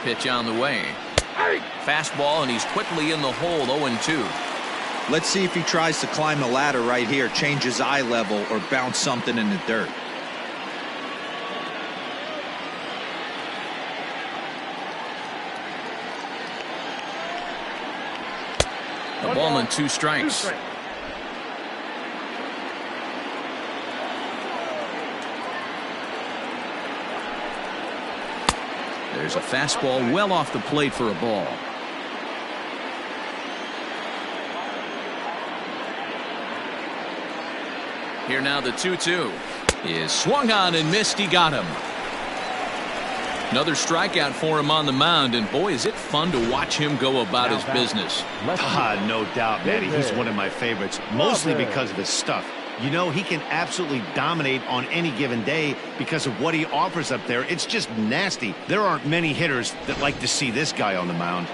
Pitch on the way. Fastball, and he's quickly in the hole. 0-2. Let's see if he tries to climb the ladder right here, change his eye level, or bounce something in the dirt. A ball and 2 strikes. There's a fastball well off the plate for a ball. Here now the 2-2 is swung on and missed. He got him. Another strikeout for him on the mound, and boy, is it fun to watch him go about his business. No doubt, Matty. He's one of my favorites, mostly because of his stuff. You know, he can absolutely dominate on any given day because of what he offers up there. It's just nasty. There aren't many hitters that like to see this guy on the mound.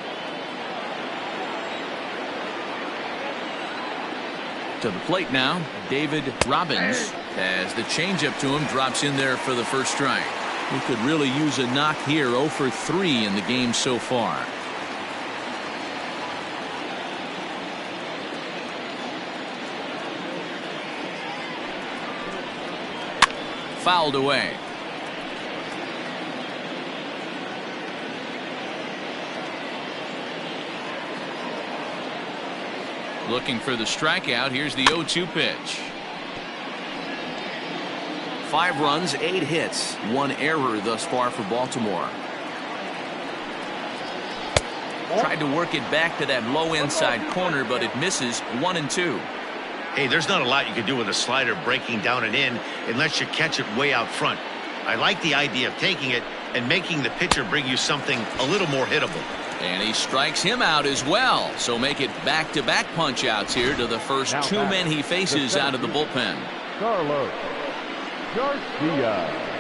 To the plate now, David Robbins, as the changeup to him drops in there for the first strike. He could really use a knock here. 0 for 3 in the game so far. Fouled away. Looking for the strikeout. Here's the 0-2 pitch. 5 runs, 8 hits, 1 error thus far for Baltimore. Tried to work it back to that low inside corner, but it misses. 1-2. Hey, there's not a lot you can do with a slider breaking down and in unless you catch it way out front. I like the idea of taking it and making the pitcher bring you something a little more hittable. And he strikes him out as well. So make it back-to-back punch-outs here to the first 2 men he faces out of the bullpen. Carlos Garcia.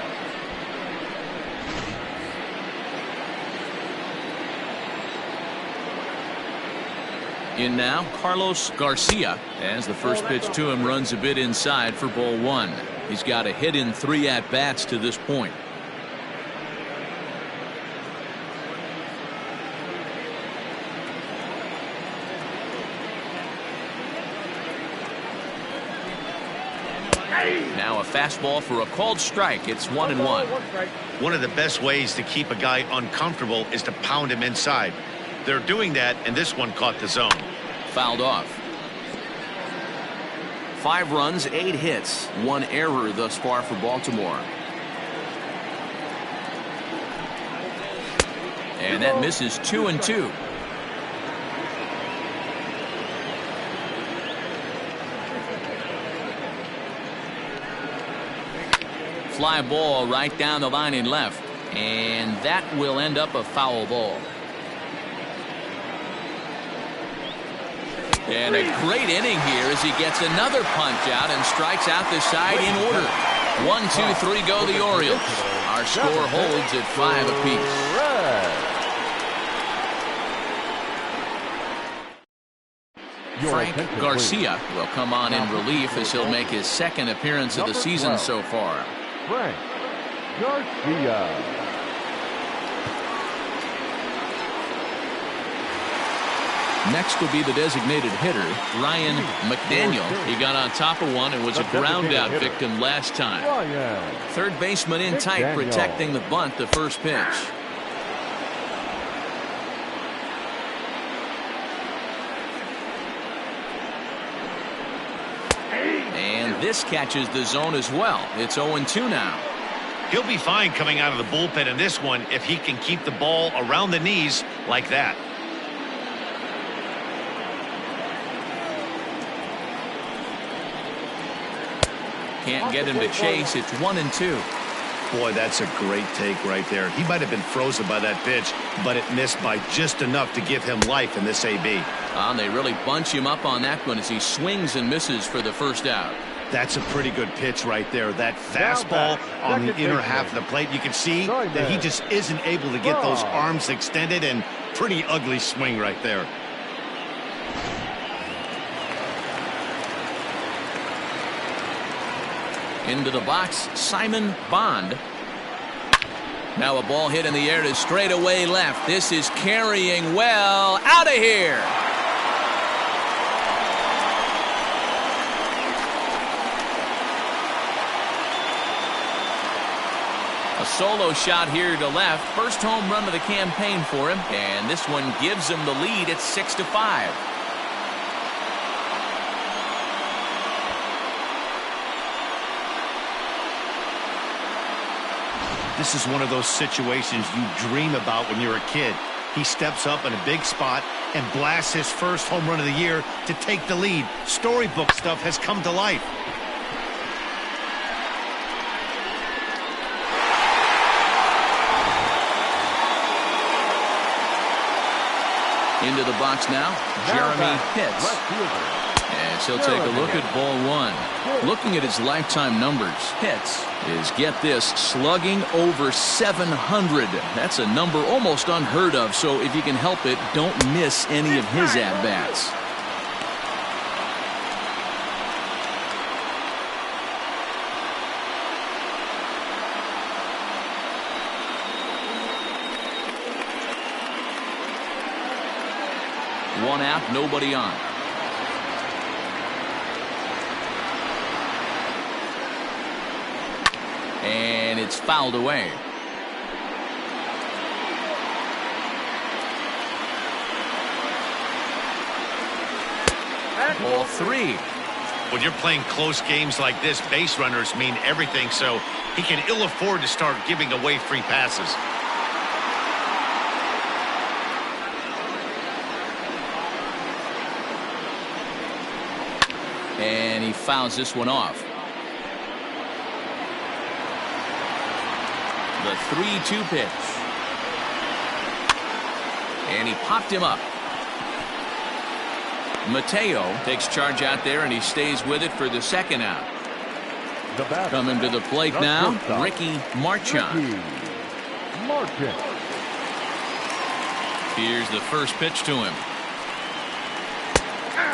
In now, Carlos Garcia, as the first pitch to him runs a bit inside for ball 1. He's got a hit in 3 at-bats to this point. Now a fastball for a called strike. It's 1-1. One of the best ways to keep a guy uncomfortable is to pound him inside. They're doing that, and this one caught the zone. Fouled off. 5 runs, 8 hits, 1 error thus far for Baltimore. And that misses. 2-2. Fly ball right down the line in left, and that will end up a foul ball. And a great inning here as he gets another punch out and strikes out the side in order. 1, 2, 3 go the Orioles. Our score holds at 5 apiece. Frank Garcia will come on in relief as he'll make his 2nd appearance of the season so far. Frank Garcia. Next will be the designated hitter, Ryan McDaniel. He got on top of one and was a ground-out victim last time. Third baseman in tight, protecting the bunt, the first pitch. And this catches the zone as well. It's 0-2 now. He'll be fine coming out of the bullpen in this one if he can keep the ball around the knees like that. Can't get him to chase. It's 1-2. Boy, that's a great take right there. He might have been frozen by that pitch, but it missed by just enough to give him life in this AB. They really bunch him up on that one as he swings and misses for the first out. That's a pretty good pitch right there. That fastball on the inner half of the plate. You can see that he just isn't able to get those arms extended, and pretty ugly swing right there. Into the box, Simon Bond. Now a ball hit in the air to straightaway left. This is carrying well. Out of here. A solo shot here to left. First home run of the campaign for him. And this one gives him the lead. It's 6-5. This is one of those situations you dream about when you're a kid. He steps up in a big spot and blasts his first home run of the year to take the lead. Storybook stuff has come to life. Into the box now, Jeremy Pitts. As he'll take a look at ball one. Looking at his lifetime numbers, Pitts is, get this, slugging over 700. That's a number almost unheard of, so if you can help it, don't miss any of his at-bats. One out, nobody on. And it's fouled away. Ball three. When you're playing close games like this, base runners mean everything, so he can ill afford to start giving away free passes. And he fouls this one off. The 3-2 pitch. And he popped him up. Mateo takes charge out there, and he stays with it for the second out. Coming to the plate now, Ricky Marchand. Here's the first pitch to him.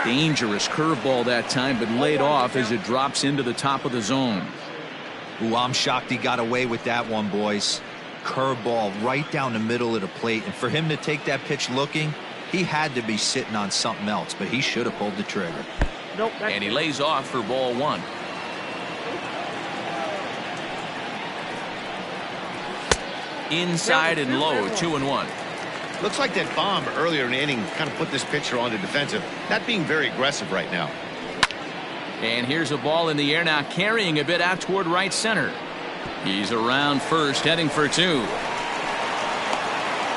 Dangerous curveball that time, but laid off as it drops into the top of the zone. Ooh, I'm shocked he got away with that one, boys. Curveball right down the middle of the plate, and for him to take that pitch looking, he had to be sitting on something else, but he should have pulled the trigger. Nope. And he lays off for ball one. Inside and low, 2-1. Looks like that bomb earlier in the inning kind of put this pitcher on the defensive. Not being very aggressive right now. And here's a ball in the air now, carrying a bit out toward right center. He's around first, heading for two.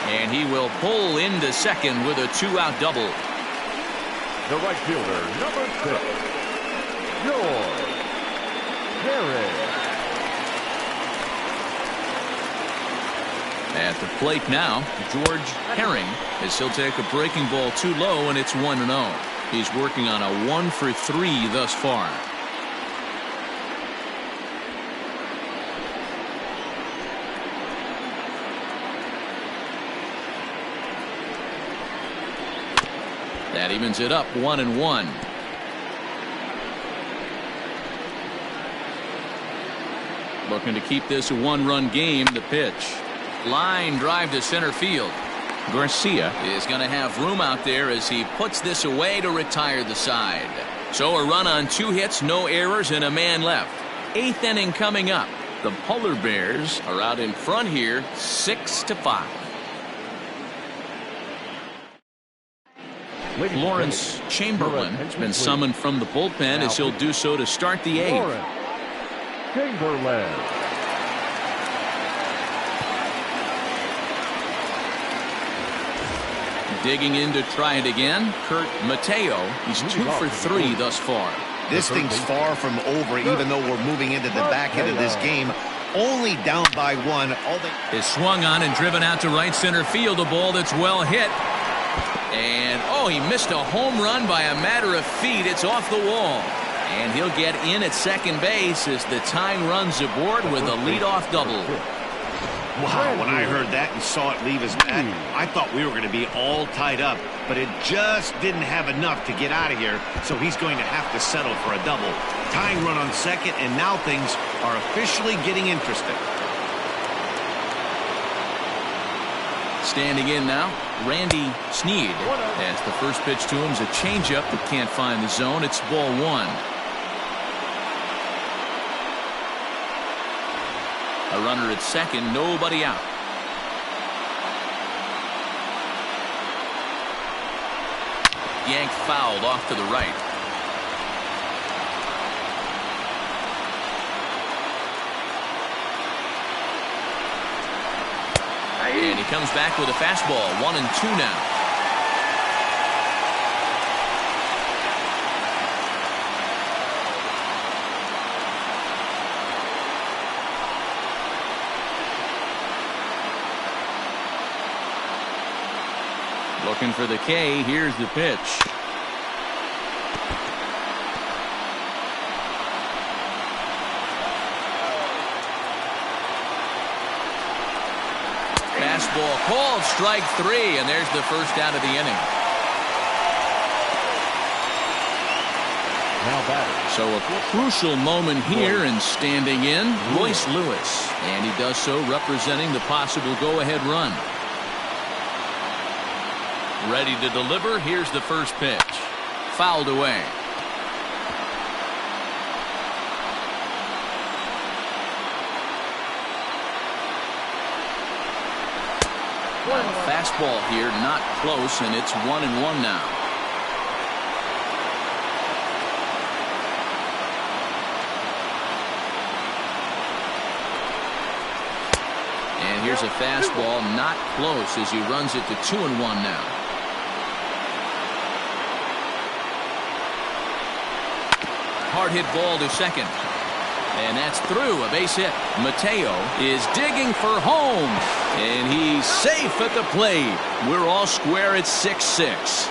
And he will pull into second with a two-out double. The right fielder, number 6, George Herring. At the plate now, George Herring, as he'll take a breaking ball too low, and it's 1-0. He's working on a 1 for 3 thus far. That evens it up, 1-1. Looking to keep this a one-run game. The pitch. Line drive to center field. Garcia is going to have room out there as he puts this away to retire the side. So a run on 2 hits, no errors, and a man left. 8th inning coming up. The Polar Bears are out in front here, 6-5. Lawrence Chamberlain has been summoned from the bullpen as he'll do so to start the 8th. Lawrence Chamberlain. Digging in to try it again, Kurt Mateo. He's 2 for 3 thus far. This thing's far from over, even though we're moving into the back end of this game. Only down by 1. Is swung on and driven out to right center field. A ball that's well hit. And, oh, he missed a home run by a matter of feet. It's off the wall. And he'll get in at second base as the tying runs aboard with a leadoff double. Wow, when I heard that and saw it leave his bat, I thought we were going to be all tied up, but it just didn't have enough to get out of here, so he's going to have to settle for a double. Tying run on second, and now things are officially getting interesting. standing in now, Randy Sneed. As the first pitch to him is a changeup that can't find the zone. It's ball one. A runner at second, nobody out. Yanked fouled off to the right. And he comes back with a fastball. 1-2 now. Looking for the K. Here's the pitch. Fastball called, strike three, and there's the first out of the inning. Now batting. So a crucial moment here, and standing in, Royce Lewis. And he does so representing the possible go-ahead run. Ready to deliver. Here's the first pitch. Fouled away. Fastball here, not close, and it's 1-1 now. And here's a fastball, not close, as he runs it to 2-1 now. Hard hit ball to second. And that's through, a base hit. Mateo is digging for home. And he's safe at the plate. We're all square at 6-6.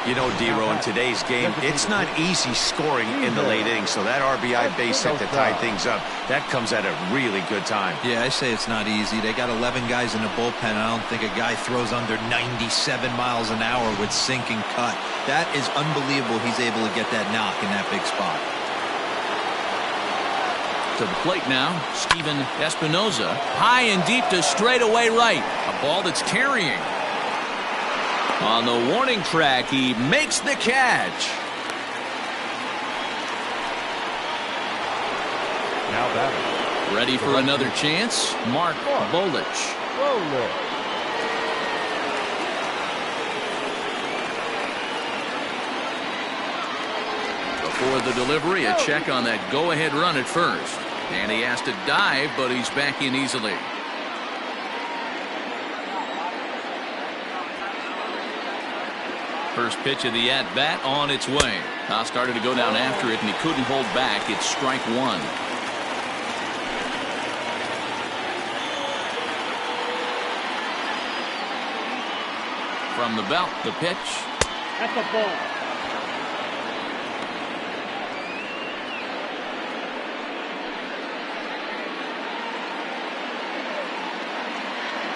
You know, D-Row, in today's game, it's not easy scoring in the late innings. So that RBI base hit to tie things up, that comes at a really good time. Yeah, I say it's not easy. They got 11 guys in the bullpen. I don't think a guy throws under 97 miles an hour with sink and cut. That is unbelievable. He's able to get that knock in that big spot. To the plate now, Steven Espinoza. High and deep to straightaway right. A ball that's carrying. On the warning track, he makes the catch. Now batting. Ready for another chance, Mark Bolich. Before the delivery, a check on that go-ahead run at first. And he has to dive, but he's back in easily. First pitch of the at-bat on its way. Now started to go down after it, and he couldn't hold back. It's strike one. From the belt, the pitch. That's a ball.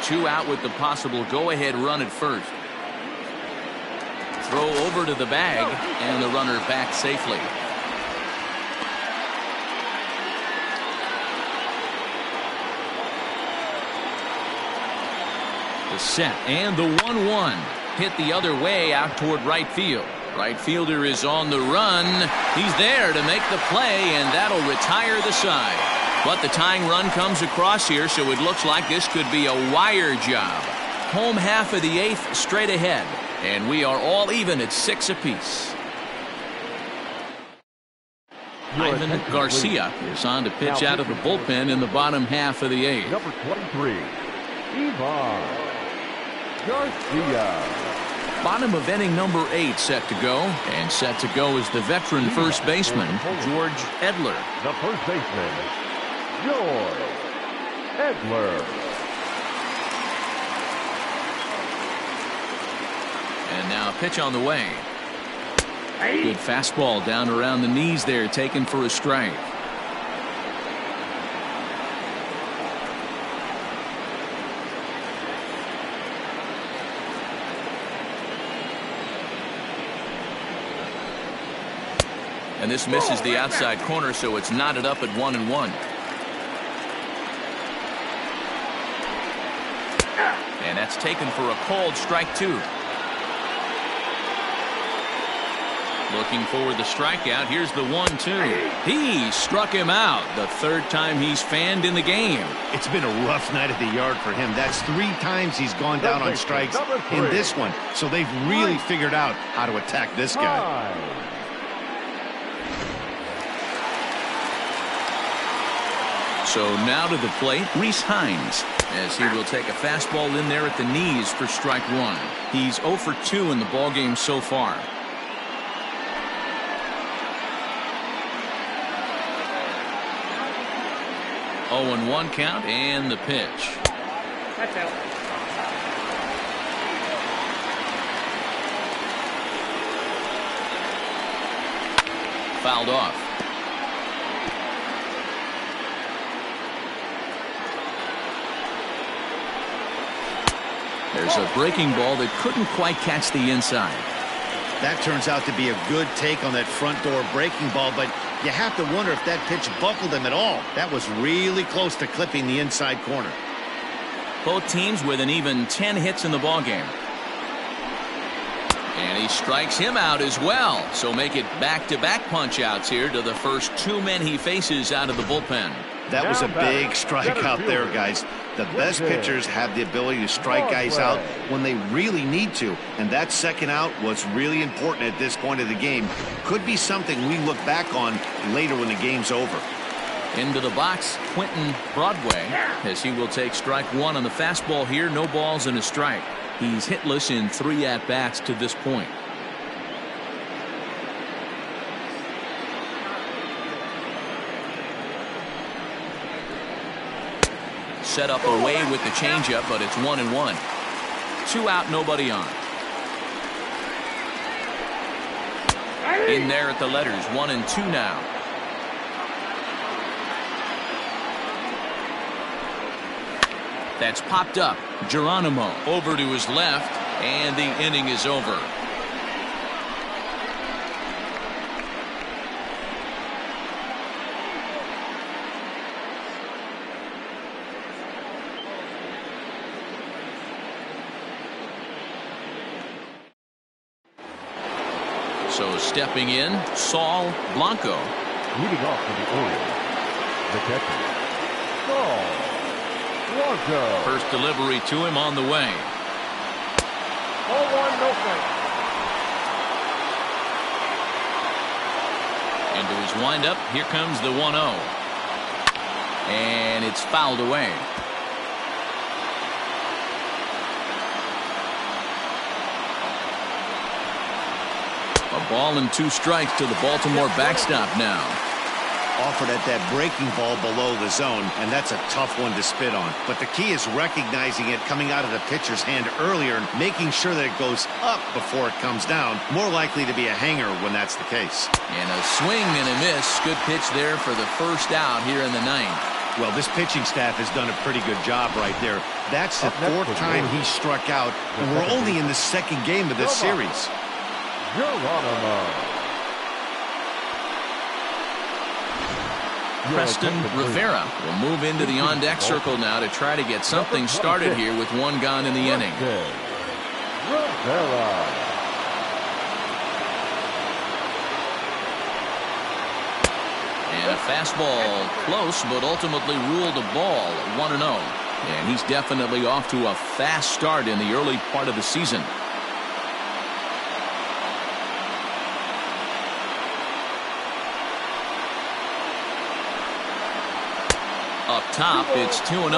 Two out with the possible go-ahead run at first. Throw over to the bag, and the runner back safely. The set and the 1-1 hit the other way out toward right field. Right fielder is on the run. He's there to make the play, and that'll retire the side. But the tying run comes across here, so it looks like this could be a wire job. Home half of the eighth straight ahead, and we are all even at 6 apiece. Ivan Garcia is on to pitch out of the bullpen in the bottom half of the eighth. Number 23, Ivan Garcia. Bottom of inning number 8 set to go, and set to go is the veteran first baseman, George Edler. The first baseman, George Edler. And now a pitch on the way. Good fastball down around the knees there, taken for a strike. And this misses the outside corner, so it's knotted up at 1-1. That's taken for a called strike 2. Looking for the strikeout. Here's the 1-2. He struck him out. The third time he's fanned in the game. It's been a rough night at the yard for him. That's 3 times he's gone down on strikes in this one. So they've really figured out how to attack this guy. So now to the plate, Rhys Hines, as he will take a fastball in there at the knees for strike 1. He's 0 for 2 in the ballgame so far. 0-1 count and the pitch. That's out. Fouled off. There's a breaking ball that couldn't quite catch the inside. That turns out to be a good take on that front door breaking ball, but you have to wonder if that pitch buckled him at all. That was really close to clipping the inside corner. Both teams with an even 10 hits in the ballgame. And he strikes him out as well. So make it back-to-back punch-outs here to the first 2 men he faces out of the bullpen. That was a big strikeout there, guys. The best pitchers have the ability to strike guys out when they really need to. And that second out was really important at this point of the game. Could be something we look back on later when the game's over. Into the box, Quentin Broadway, as he will take strike 1 on the fastball here. No balls and a strike. He's hitless in 3 at-bats to this point. Set up away with the changeup, but it's 1-1. 2 out, nobody on. In there at the letters, 1-2 now. That's popped up. Geronimo over to his left, and the inning is over. So stepping in, Saul Blanco. Leading off for the Orioles, the catcher, Saul Blanco. First delivery to him on the way. 0-1, no strike. Into his windup, here comes the 1-0. And it's fouled away. A ball and 2 strikes to the Baltimore backstop now. Offered at that breaking ball below the zone, and that's a tough one to spit on. But the key is recognizing it coming out of the pitcher's hand earlier and making sure that it goes up before it comes down. More likely to be a hanger when that's the case. And a swing and a miss. Good pitch there for the first out here in the 9th. Well, this pitching staff has done a pretty good job right there. That's the 4th time he struck out, and we're only in the 2nd game of this series. Geronimo. Preston Rivera will move into the on-deck circle now to try to get something started here with 1 gone in the inning. Rivera. And a fastball close, but ultimately ruled a ball, 1-0. And he's definitely off to a fast start in the early part of the season. Up top, it's 2-0.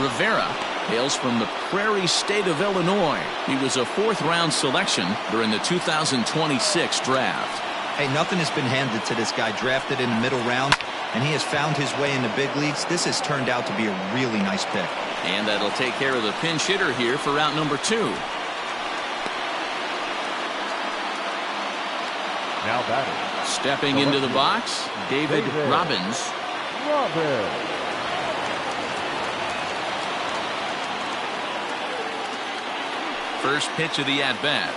Rivera hails from the Prairie State of Illinois. He was a 4th-round selection during the 2026 draft. Hey, nothing has been handed to this guy. Drafted in the middle round, and he has found his way in the big leagues. This has turned out to be a really nice pick. And that'll take care of the pinch hitter here for out number 2. Now batting. Stepping into the box, David Robbins. First pitch of the at-bat.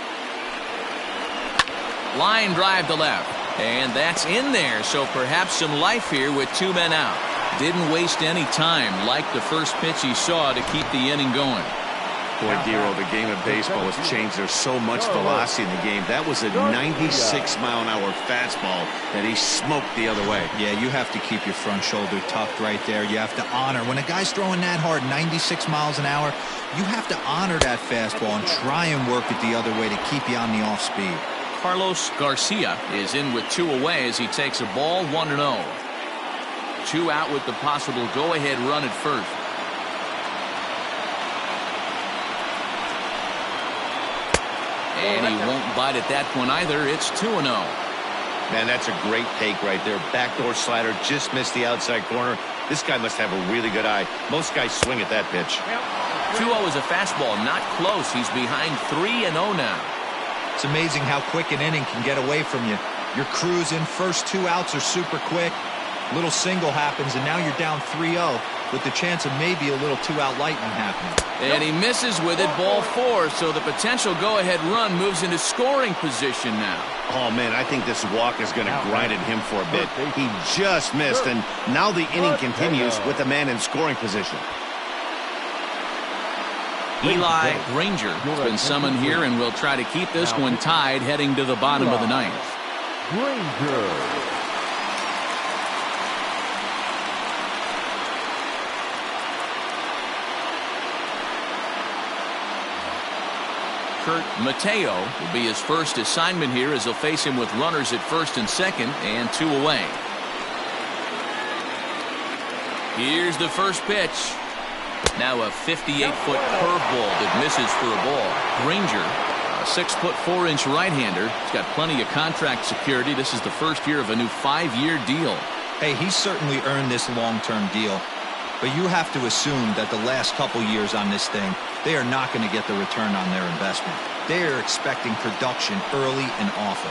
Line drive to left. And that's in there, so perhaps some life here with 2 men out. Didn't waste any time like the first pitch he saw to keep the inning going. Boy, Dero, the game of baseball has changed. There's so much velocity in the game. That was a 96-mile-an-hour fastball that he smoked the other way. Yeah, you have to keep your front shoulder tucked right there. You have to honor. When a guy's throwing that hard, 96 miles an hour, you have to honor that fastball and try and work it the other way to keep you on the off speed. Carlos Garcia is in with 2 away as he takes a ball 1-0. 2 out with the possible go-ahead run at first. And he won't bite at that one either. It's 2-0. Man, that's a great take right there. Backdoor slider, just missed the outside corner. This guy must have a really good eye. Most guys swing at that pitch. 2-0 is a fastball, not close. He's behind 3-0 now. It's amazing how quick an inning can get away from you. You're cruising. First 2 outs are super quick. Little single happens, and now you're down 3-0 with the chance of maybe a little 2-out lightning happening. And he misses with it, ball 4, so the potential go-ahead run moves into scoring position now. Oh, man, I think this walk is going to grind at him for a bit. He just missed, and now the inning continues with a man in scoring position. Eli Granger has been summoned here, and will try to keep this one tied heading to the bottom of the 9th. Granger. Kurt Mateo will be his first assignment here as he'll face him with runners at first and second and 2 away. Here's the first pitch. Now a 58-foot curveball that misses for a ball. Granger, a 6'4" right-hander. He's got plenty of contract security. This is the first year of a new 5-year deal. Hey, he's certainly earned this long-term deal. But you have to assume that the last couple years on this thing, they are not going to get the return on their investment. They are expecting production early and often.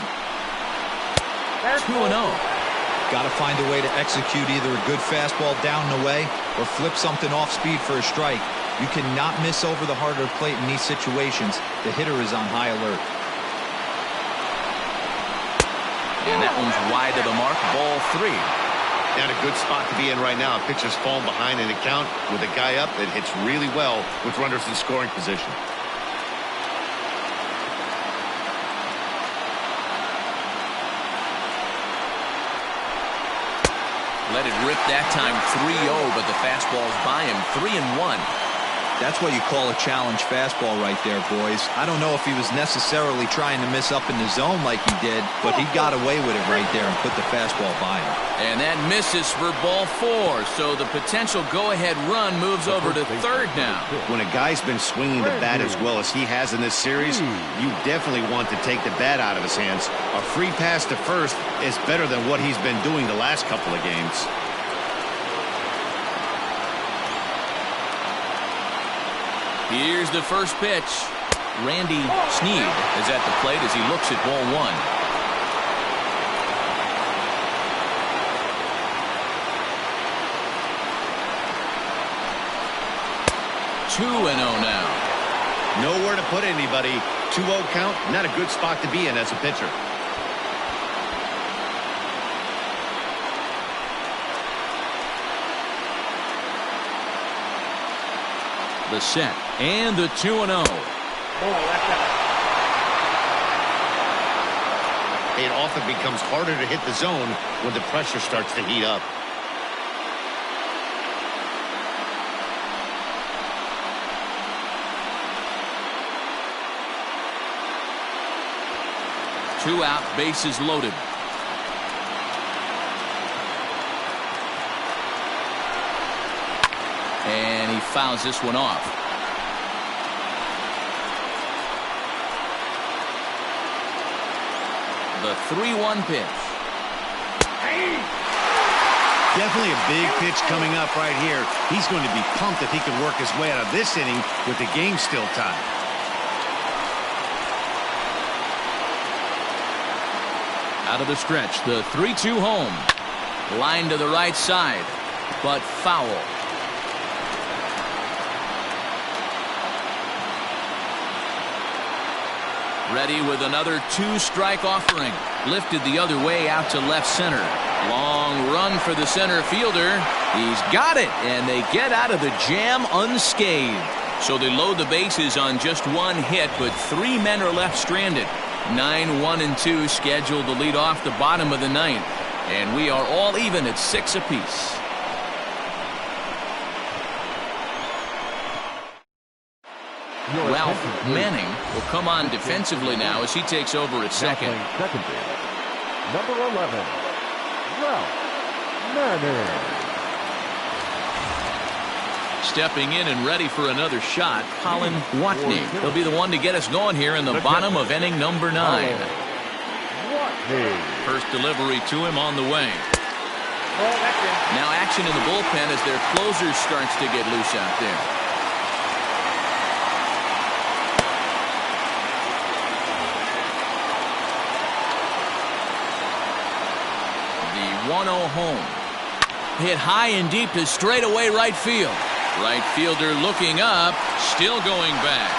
2-0. Got to find a way to execute either a good fastball down and away or flip something off speed for a strike. You cannot miss over the harder plate in these situations. The hitter is on high alert. And that one's wide of the mark, ball 3. Not a good spot to be in right now. Pitcher's falling behind in the count with a guy up that hits really well with runners in scoring position. Let it rip that time, 3-0, but the fastball's by him, 3-1. That's what you call a challenge fastball right there, boys. I don't know if he was necessarily trying to miss up in the zone like he did, but he got away with it right there and put the fastball by him. And that misses for ball 4, so the potential go-ahead run moves over to third now. When a guy's been swinging the bat as well as he has in this series, you definitely want to take the bat out of his hands. A free pass to first is better than what he's been doing the last couple of games. Here's the first pitch. Randy Sneed is at the plate as he looks at ball 1. Now. Nowhere to put anybody. 2-0 count, not a good spot to be in as a pitcher. The set and the 2-0. It often becomes harder to hit the zone when the pressure starts to heat up. Two out, bases loaded. And he fouls this one off. The 3-1 pitch. Definitely a big pitch coming up right here. He's going to be pumped if he can work his way out of this inning with the game still tied. Out of the stretch, the 3-2 home. Line to the right side, but foul. Ready with another 2-strike offering. Lifted the other way out to left center. Long run for the center fielder. He's got it, and they get out of the jam unscathed. So they load the bases on just one hit, but 3 men are left stranded. 9, 1, and 2 scheduled to lead off the bottom of the ninth. And we are all even at 6 apiece. Ralph Manning will come on defensively now as he takes over at second. Second base, number 11, Ralph Manning. Stepping in and ready for another shot, Colin Watney. He'll be the one to get us going here in the bottom of inning number 9. First delivery to him on the way. Now action in the bullpen as their closer starts to get loose out there. The 1-0 home. Hit high and deep to straightaway right field. Right fielder looking up, still going back.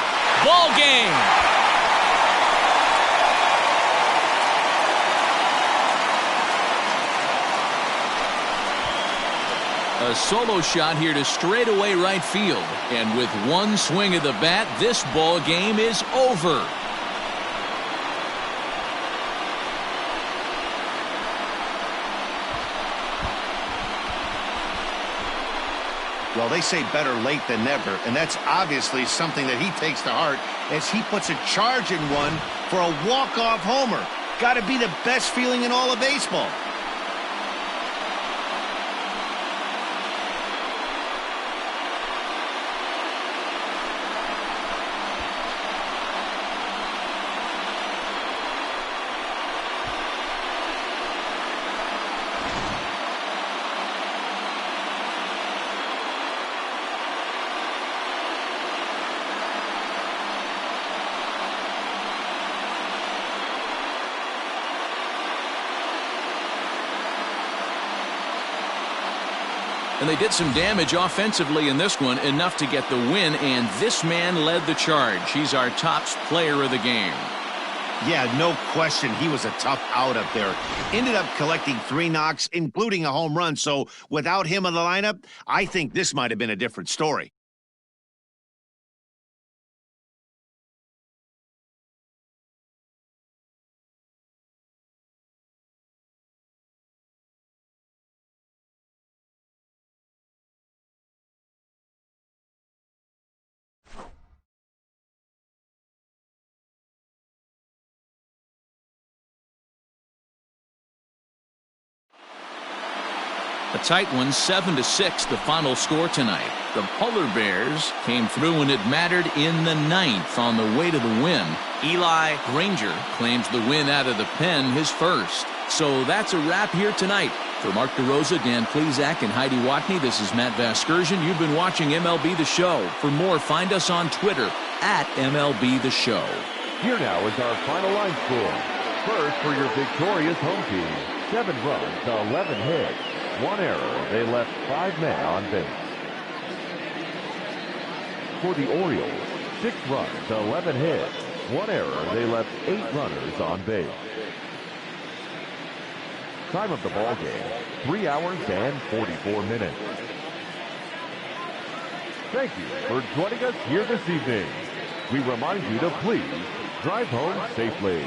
Ball game! A solo shot here to straightaway right field. And with one swing of the bat, this ball game is over. Well, they say better late than never, and that's obviously something that he takes to heart as he puts a charge in one for a walk-off homer. Got to be the best feeling in all of baseball. And they did some damage offensively in this one, enough to get the win, and this man led the charge. He's our top player of the game. Yeah, no question. He was a tough out up there. Ended up collecting 3 knocks, including a home run. So without him in the lineup, I think this might have been a different story. A tight one, 7-6, the final score tonight. The Polar Bears came through when it mattered in the 9th on the way to the win. Eli Granger claims the win out of the pen, his first. So that's a wrap here tonight. For Mark DeRosa, Dan Plezak, and Heidi Watney, this is Matt Vasgersian. You've been watching MLB The Show. For more, find us on Twitter at MLB The Show. Here now is our final line score. First for your victorious home team, 7 runs, 11 hits. 1 error. They left 5 men on base. For the Orioles, 6 runs, 11 hits. 1 error. They left 8 runners on base. Time of the ball game, 3 hours and 44 minutes. Thank you for joining us here this evening. We remind you to please drive home safely.